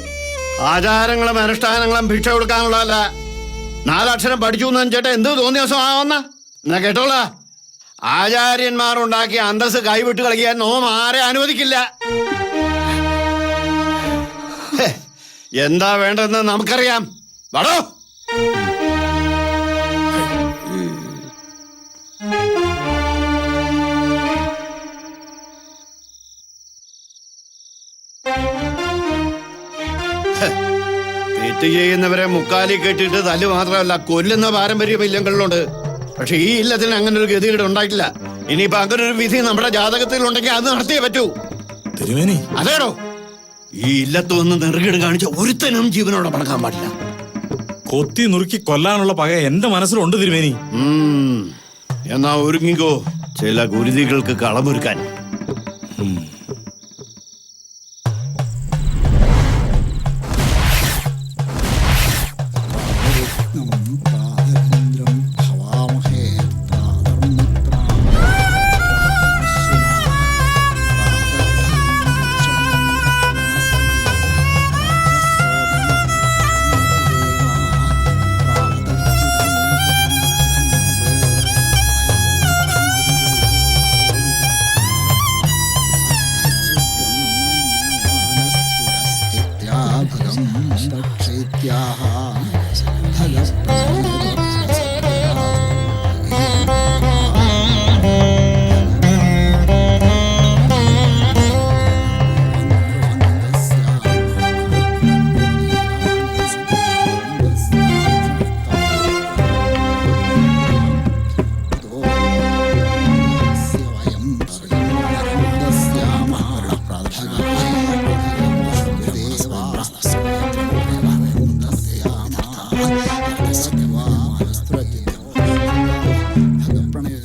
ആചാരങ്ങളും അനുഷ്ഠാനങ്ങളും ഭിക്ഷ കൊടുക്കാനുള്ളതല്ല. 4 അക്ഷരം പഠിച്ചു എന്ന് ചേട്ടാ എന്ത് തോന്നിയ ദിവസം ആവുന്ന എന്നാ കേട്ടോളാ. ആചാര്യന്മാർ ഉണ്ടാക്കിയ അന്തസ് കൈവിട്ട് കളിക്കാൻ നോം ആരെ അനുവദിക്കില്ല. എന്താ വേണ്ടതെന്ന് നമുക്കറിയാം. വടോ തെറ്റ് ചെയ്യുന്നവരെ മുക്കാലി കെട്ടിയിട്ട് തല്ല് മാത്രമല്ല കൊല്ലുന്ന പാരമ്പര്യം ഇല്ലങ്ങളിലുണ്ട്. പക്ഷെ ഈ ഇല്ലത്തിന് അങ്ങനെ ഒരു ഗതികേട് ഉണ്ടായിട്ടില്ല. ഇനിയിപ്പോ അങ്ങനെ ഒരു വിധി നമ്മുടെ ജാതകത്തിൽ ഉണ്ടെങ്കിൽ അത് നടത്തിയേ പറ്റൂ. തിരുമേനി അതേടോ, ഈ ഇല്ലത്ത് വന്ന് നെറുകേട് കാണിച്ച ഒരുത്തനും ജീവനോടെ മടക്കാൻ പാടില്ല. കൊത്തി നുറുക്കി കൊല്ലാനുള്ള പക എന്റെ മനസ്സിലുണ്ട് തിരുമേനി. എന്നാ ഒരുങ്ങിക്കോ ചില ഗുരുതികൾക്ക് കളമൊരുക്കാൻ.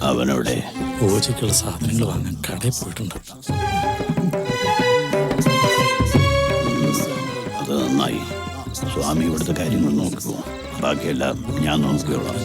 അവനവിടെ പൂജയ്ക്കുള്ള സാധനങ്ങൾ വാങ്ങാൻ കടയിൽ പോയിട്ടുണ്ട്. അത് നന്നായി. സ്വാമി ഇവിടുത്തെ കാര്യങ്ങൾ നോക്കിക്കോ, ബാക്കിയെല്ലാം ഞാൻ നോക്കിയോളാം.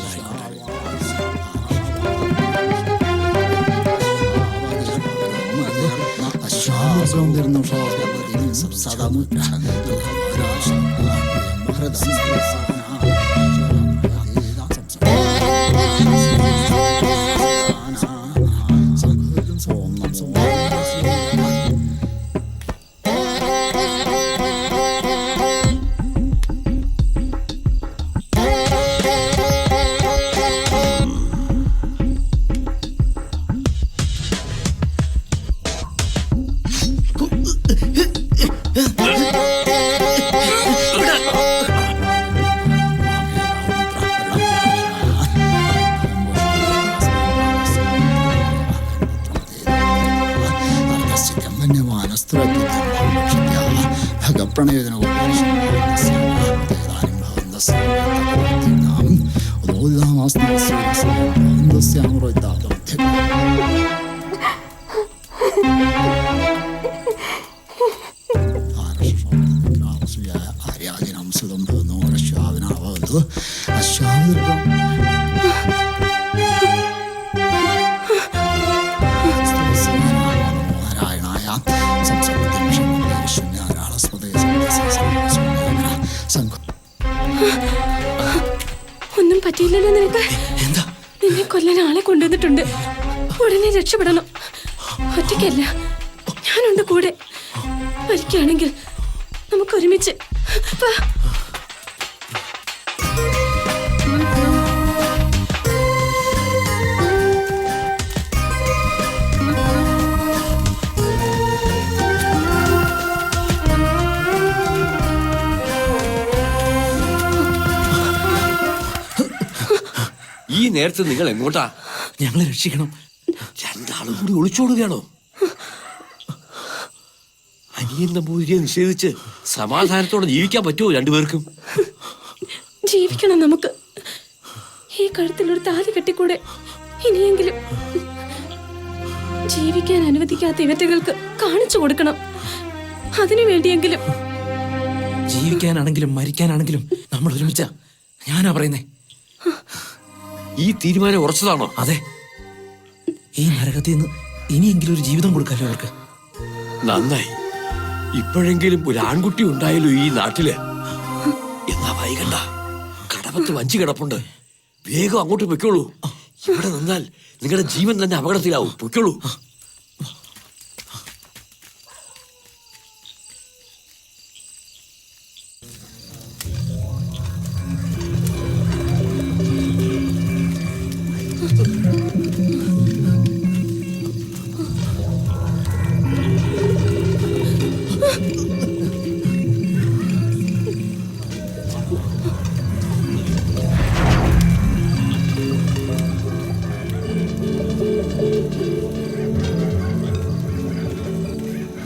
ഒന്നും പറ്റിയില്ലല്ലോ നിനക്ക്? നിന്നെ കൊല്ലാൻ ആളെ കൊണ്ടുവന്നിട്ടുണ്ട്. ഉടനെ രക്ഷപ്പെടണം. ഒറ്റയ്ക്കല്ല, ഞാനുണ്ട് കൂടെ. മരിക്കുകയാണെങ്കിൽ നമുക്ക് ഒരുമിച്ച് ഈ നേരത്തെ നിങ്ങൾ എങ്ങോട്ടാ? ഞങ്ങളെ രക്ഷിക്കണം. രണ്ടാളും കൂടി ഒളിച്ചോടുകയാണോ? അനിയൻ നമ്പൂതിരിയെ നിഷേധിച്ച് സമാധാനത്തോടെ ജീവിക്കാൻ പറ്റുമോ രണ്ടുപേർക്കും? ജീവിക്കണം നമുക്ക്. ഈ കഴുത്തിലൊരു താലി കെട്ടിക്കൂടെ? ഇനിയെങ്കിലും ജീവിക്കാൻ അനുവദിക്കാത്ത ഇവറ്റകൾക്ക് കാണിച്ചു കൊടുക്കണം. അതിനു വേണ്ടിയെങ്കിലും. ജീവിക്കാനാണെങ്കിലും മരിക്കാനാണെങ്കിലും നമ്മൾ ഒരുമിച്ച. ഞാനാ പറയുന്നേ. ഈ തീരുമാനം ഉറച്ചതാണോ? അതെ. ഈ നരകത്തിൽ നിന്ന് ഇനിയെങ്കിലും ഒരു ജീവിതം കൊടുക്കാമല്ലോ അവർക്ക്. നന്നായി. ഇപ്പോഴെങ്കിലും ഒരു ആൺകുട്ടി ഉണ്ടായല്ലോ ഈ നാട്ടില്. എന്നാ വൈകണ്ട, കടവത്ത് വഞ്ചി കിടപ്പുണ്ട്. വേഗം അങ്ങോട്ട് പൊയ്ക്കോളൂ. ഇവിടെ നിന്നാൽ നിങ്ങളുടെ ജീവൻ തന്നെ അപകടത്തിലാവും. പൊയ്ക്കോളൂ.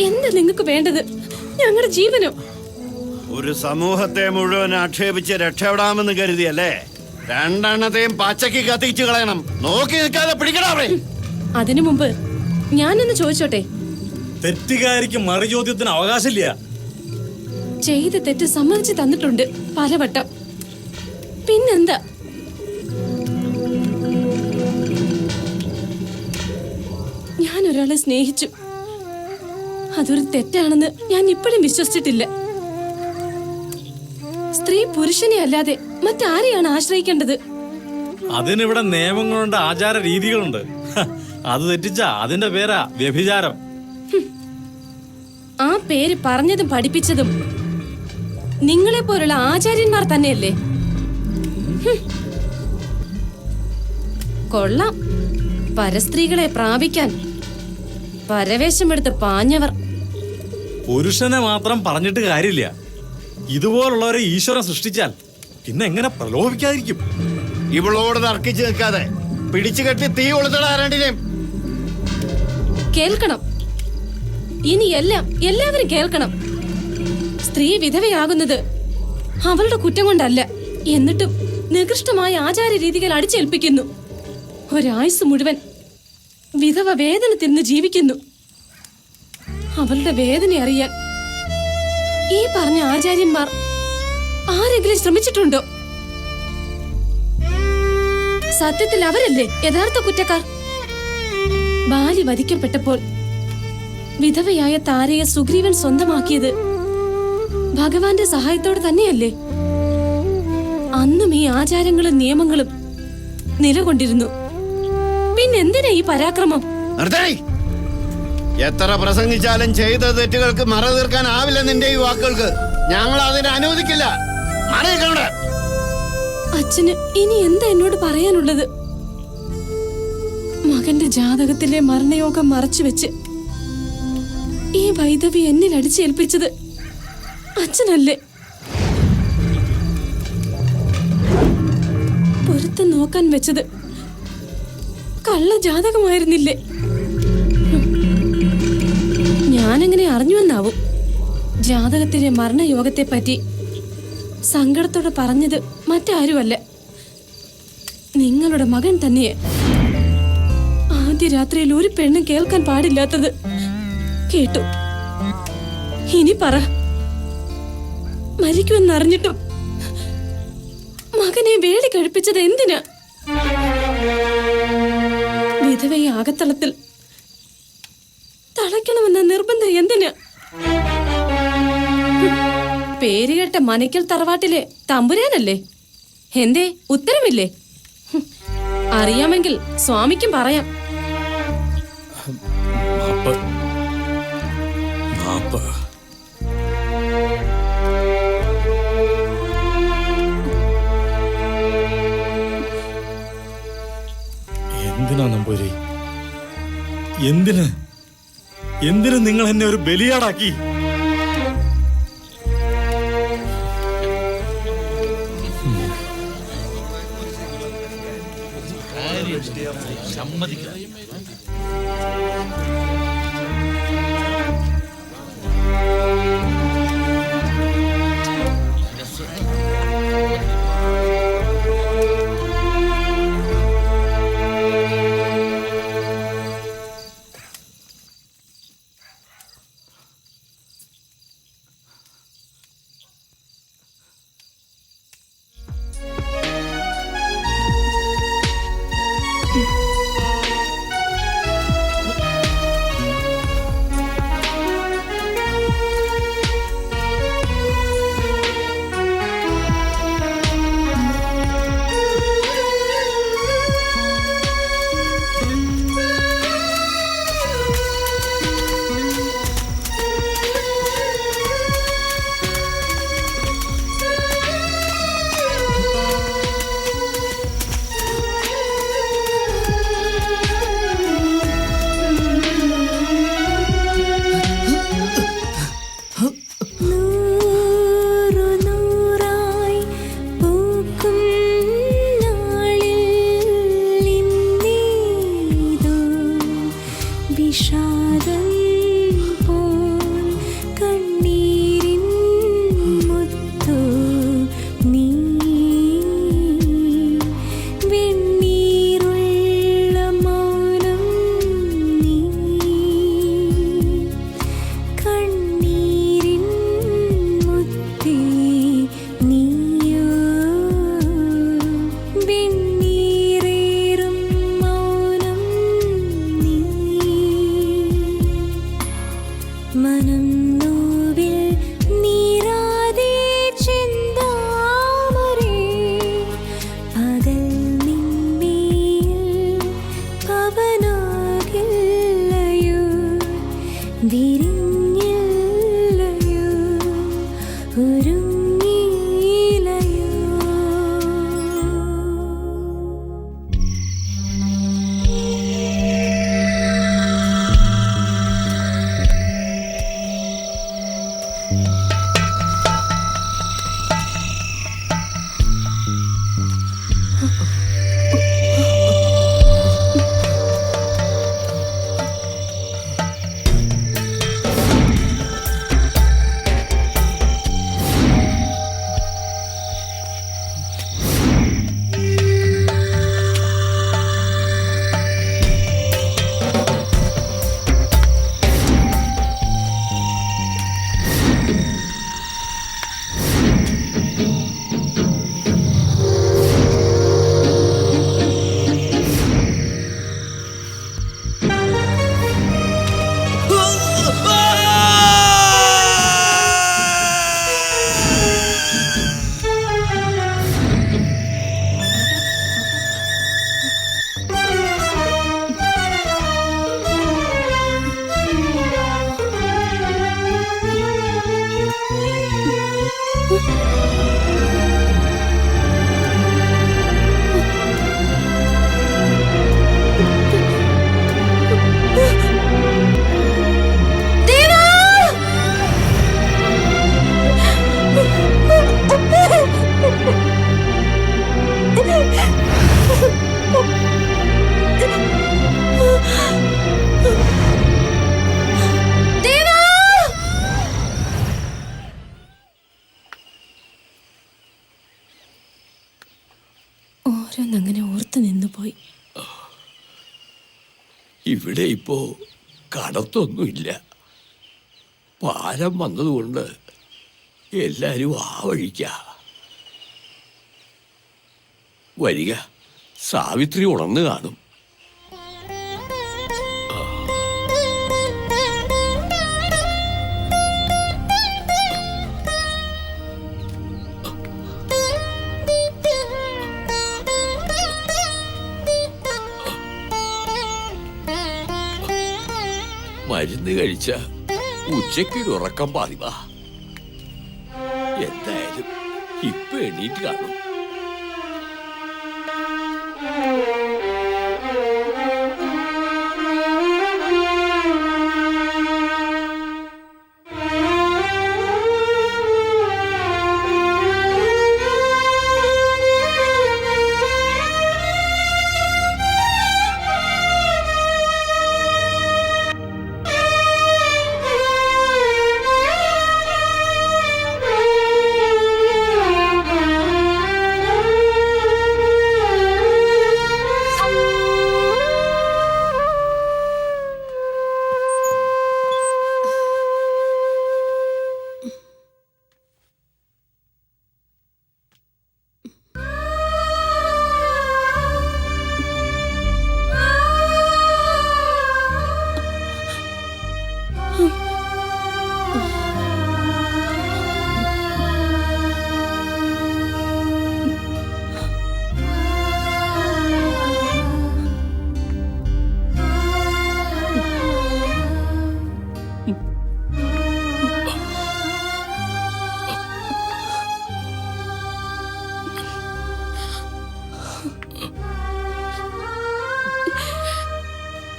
എന്താ നിങ്ങൾക്ക് വേണ്ടത്? ഞങ്ങളുടെ ജീവനോ? ഒരു സമൂഹത്തെ മുഴുവൻ ആക്ഷേപിച്ച് രക്ഷപ്പെടാമെന്ന് കരുതിയല്ലേ? രണ്ടെണ്ണത്തെയും പച്ചക്ക് കത്തിച്ചു കളയണം. നോക്കി നിൽക്കാതെ പിടിക്കണേ. അതിനു മുമ്പ് ഞാനൊന്ന് ചോദിച്ചോട്ടെ. തെറ്റുകാരിക്ക് മറുചോദ്യത്തിന് അവകാശമില്ല. ചെയ്ത തെറ്റ് സമ്മതിച്ചു തന്നിട്ടുണ്ട് പലവട്ടം. പിന്നെന്താ? ഞാൻ ഒരാളെ സ്നേഹിച്ചു. അതൊരു തെറ്റാണെന്ന് ഞാൻ ഇപ്പോഴും വിശ്വസിച്ചിട്ടില്ല. സ്ത്രീ പുരുഷനെ അല്ലാതെ മറ്റാരെയാണ് ആശ്രയിക്കേണ്ടത്? അതിനിവിടെ നിയമങ്ങളുണ്ട്, ആചാര രീതികളുണ്ട്. അത് തെറ്റിച്ച അതിന്റെ പേരാ വ്യഭിചാരം. ആ പേര് പറഞ്ഞതും പഠിപ്പിച്ചതും നിങ്ങളെ പോലുള്ള ആചാര്യന്മാർ തന്നെയല്ലേ? കൊള്ളാം. പരസ്ത്രീകളെ പ്രാപിക്കാൻ പരവേശമെടുത്ത് പാഞ്ഞവർ. പുരുഷനെ മാത്രം പറഞ്ഞിട്ട് കാര്യമില്ല. ഇതുപോലുള്ളവരെ ഈശ്വരൻ സൃഷ്ടിച്ചാൽ പിന്നെ എങ്ങനെ പ്രലോഭിക്കാതിരിക്കും? ഇവളോട് തർക്കിച്ച് നിൽക്കാതെ പിടിച്ചു കെട്ടി തീ കൊളുത്തടാരണ്ടിനെയും. കേൾക്കണം. ഇനി എല്ലാവരും കേൾക്കണം. സ്ത്രീ വിധവയാകുന്നത് അവളുടെ കുറ്റം കൊണ്ടല്ല. എന്നിട്ടും നികൃഷ്ടമായ ആചാര രീതികൾ അടിച്ചേൽപ്പിക്കുന്നു. ഒരായുസ് മുഴുവൻ വിധവ വേദന തിന്ന് ജീവിക്കുന്നു. അവളുടെ വേദന അറിയാൻ ഈ പറഞ്ഞ ആചാര്യന്മാർ ആരെങ്കിലും ശ്രമിച്ചിട്ടുണ്ടോ? സത്യത്തിൽ അവരല്ലേ യഥാർത്ഥ കുറ്റക്കാർ? ബാലി വധിക്കപ്പെട്ടപ്പോൾ വിധവയായ താരയെ സുഗ്രീവൻ സ്വന്തമാക്കിയത് ഭഗവാന്റെ സഹായത്തോടെ തന്നെയല്ലേ? അന്നും ഈ ആചാരങ്ങളും നിയമങ്ങളും നിലകൊണ്ടിരുന്നു. പിന്നെന്തിനാ ഈ പരാക്രമം? എത്ര പ്രസംഗിച്ചാലും ചെയ്ത തെറ്റുകൾക്ക് മറ തീർക്കാനാവില്ല നിന്റെ ഈ വാക്കുകൾക്ക്. ഞങ്ങൾ അതിനെ അനുവദിക്കില്ല. അച്ഛന് ഇനി എന്താ എന്നോട് പറയാനുള്ളത്? മകന്റെ ജാതകത്തിലെ മരണയോഗം മറച്ചുവെച്ച് ഈ വൈദവി എന്നിൽ അടിച്ചേൽപ്പിച്ചത് അച്ഛനല്ലേ? പൊരുത്തം നോക്കാൻ വെച്ചത് കള്ള ജാതകമായിരുന്നില്ലേ? ഞാനെങ്ങനെ അറിഞ്ഞുവെന്നാവും. ജാതകത്തിലെ മരണയോഗത്തെ പറ്റി സങ്കടത്തോടെ പറഞ്ഞത് മറ്റാരുമല്ല, നിങ്ങളുടെ മകൻ തന്നെയെ. ആദ്യ രാത്രിയിൽ ഒരു പെണ്ണും കേൾക്കാൻ പാടില്ലാത്തത് കേട്ടു. ഇനി പറ, മരിക്കുമെന്നറിഞ്ഞിട്ടും മകനെ വേടി കഴിപ്പിച്ചത് എന്തിനാ? വിധവയെ അകത്തളത്തിൽ തളയ്ക്കണമെന്ന നിർബന്ധം എന്തിനാ? പേരുകേട്ട മനക്കൽ തറവാട്ടിലെ തമ്പുരാനല്ലേ? എന്തേ ഉത്തരമില്ലേ? അറിയാമെങ്കിൽ സ്വാമിക്കും പറയാം. എന്തിനാ നമ്പൂരി? എന്തിന് നിങ്ങൾ എന്നെ ഒരു ബലിയാടാക്കി? ഓരോന്നങ്ങനെ ഓർത്ത് നിന്നു പോയി. ഇവിടെ ഇപ്പോ കടത്തൊന്നുമില്ല. പാലം വന്നതുകൊണ്ട് എല്ലാരും ആ വഴിക്ക. വരിക, സാവിത്രി ഉണർന്നു കാണും. മരുന്ന് കഴിച്ച ഉച്ചയ്ക്കൊരു ഉറക്കം പാതിവാ. എന്തായാലും ഇപ്പൊ എണീറ്റ് കാണും.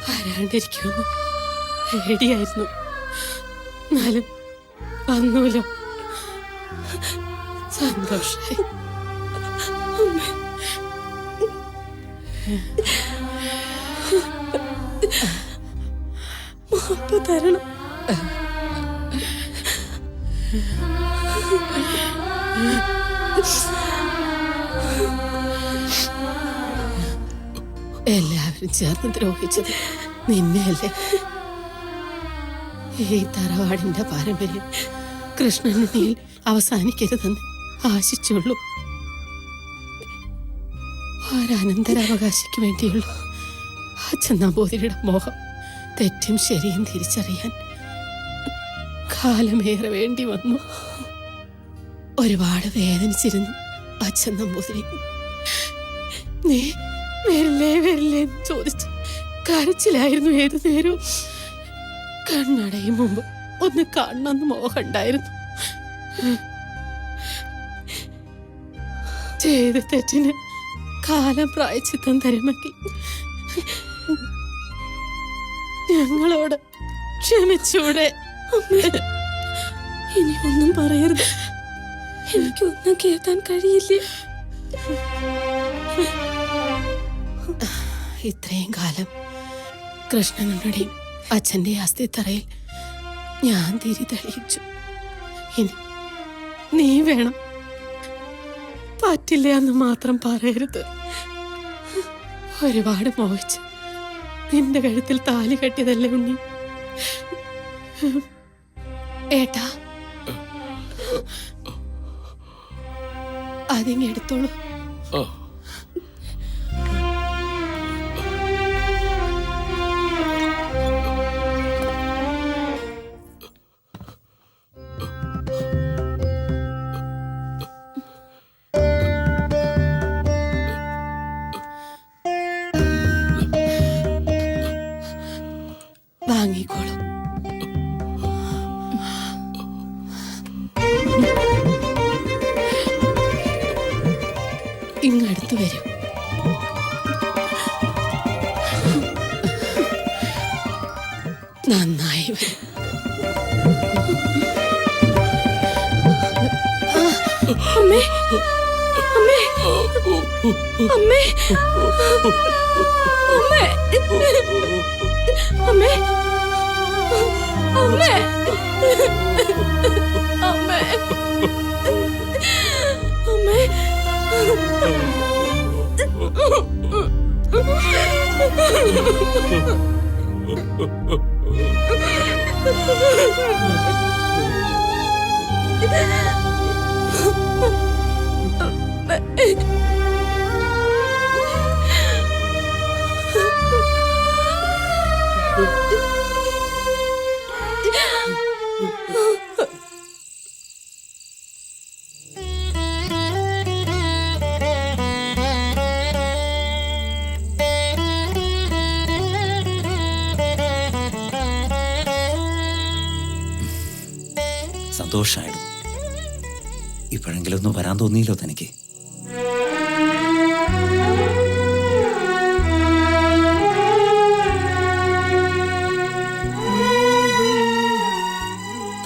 വരാണ്ടിരിക്കുമെന്ന് പേടിയായിരുന്നു. എന്നാലും വന്നൂലോ, സന്തോഷായി. മാപ്പ് തരണം. എല്ലാവരും ചേർന്ന് ദ്രോഹിച്ചത് നിന്നെയല്ലേ? ഈ തറവാടിന്റെ പാരമ്പര്യം കൃഷ്ണനുണ്ണിയിൽ അവസാനിക്കരുതെന്ന് ആശിച്ചുള്ളൂ. ഒരനന്തരാവകാശിക്ക് വേണ്ടിയുള്ള അച്ഛൻ നമ്പൂതിരിയുടെ മോഹം തെറ്റും ശരിയും തിരിച്ചറിയാൻ കാലമേറെ വേണ്ടി വന്നു. ഒരുപാട് വേദനിച്ചിരുന്നു അച്ഛൻ നമ്പൂതിരി. നീ വരില്ലേ വരില്ലേ എന്ന് ചോദിച്ചു കരച്ചിലായിരുന്നു ഏതു നേരവും. കണ്ണടയും മുമ്പ് ഒന്ന് കാണണമെന്ന് മോഹമുണ്ടായിരുന്നു. ചെയ്ത തെറ്റിന് കാലം പ്രായച്ചിത്തം തരുമെങ്കിൽ ഞങ്ങളോട് ക്ഷമിച്ചൂടെ? ഇനി ഒന്നും പറയരുത്, എനിക്കൊന്നും കേൾക്കാൻ കഴിയില്ല. ഇത്രയും കാലം കൃഷ്ണനുടെയും അച്ഛൻ്റെ അസ്ഥിത്തറയിൽ ഞാൻ തിരി തെളിയിച്ചു. ഇനി നീ വേണം. പറ്റില്ല എന്ന് മാത്രം പറയരുത്. ഒരുപാട് മോഹിച്ച് നിന്റെ കഴുത്തിൽ താലി കെട്ടിയതല്ലേ ഉണ്ണി? ഏട്ടാ, അതിങ്ങെടുത്തോളൂ. വാങ്ങിക്കോളൂ. ഇങ്ങടുത്ത് വരൂ. നന്നായി വരും. അമ്മേ അമ്മേ അമ്മേ അമ്മേ അമ്മേ അമ്മേ അമ്മേ സന്തോഷായിരുന്നു. ഇപ്പോഴെങ്കിലും ഒന്ന് വരാൻ തോന്നിയില്ലോ തനിക്ക്?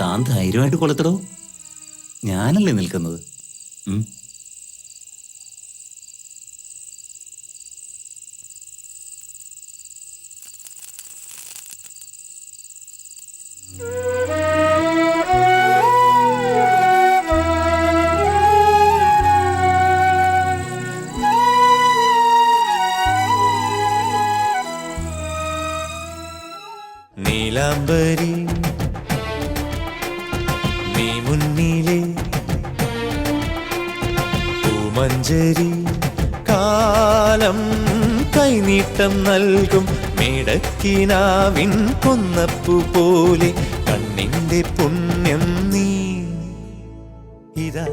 താൻ ധൈര്യമായിട്ട് കൊളുത്തടോ, ഞാനല്ലേ നിൽക്കുന്നത്. നീലാംബരി നീ മുന്നിലെ പൂമഞ്ചരി കാലം കൈനീട്ടം നൽകും മേടക്കിനാവിൻ കൊന്നപ്പു പോലെ കണ്ണിന്റെ പുണ്യം നീ. ഇതാ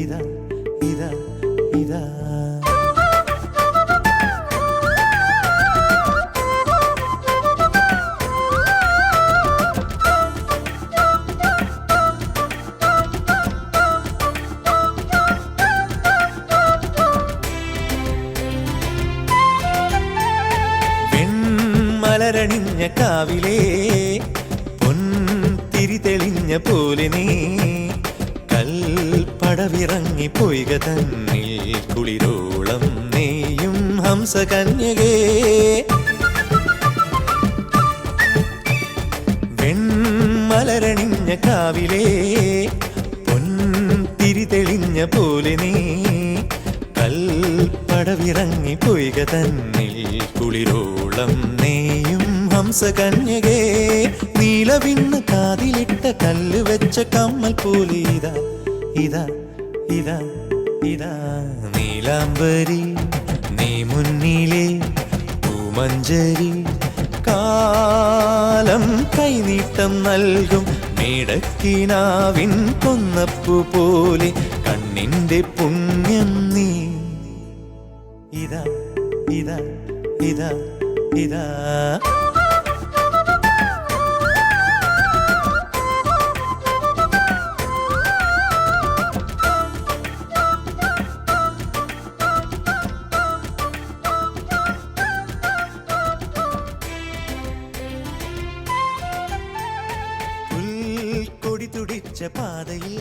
ഇതാ ഇതാ ഇതാ മലരണിഞ്ഞ കാവിലേ പൊൻതിരി തെളിഞ്ഞ പോലെ നീ കൽപ്പടവിറങ്ങി പോയിക തന്നിൽ കുളിരോളം നീയും ഹംസകന്യകേ. വെൺമലരണിഞ്ഞ കാവിലേ പൊൻതിരി തെളിഞ്ഞ പോലെ നീ കൽപ്പടവിറങ്ങി പോയിക തന്നിൽ കുളിരോളം നീയും ഹംസകന്യകേ. നീലവിണ്ണ് കാതിലിട്ട കല്ല് വെച്ച കമ്മൽ പോലെ ഇതാ ഇതാ ഇതാ ഇതാ നീലാംബരി നീ മുന്നിലെ പൂമഞ്ചരി കാലം കൈനീട്ടം നൽകും മേടക്കിനാവിൻ കൊന്നപ്പു പോലെ കണ്ണിന്റെ പുണ്യം നീ. ഇതാ ഇതാ ഇതാ ഇതാ പുൽക്കൊടി തുടിച്ച പാതയിൽ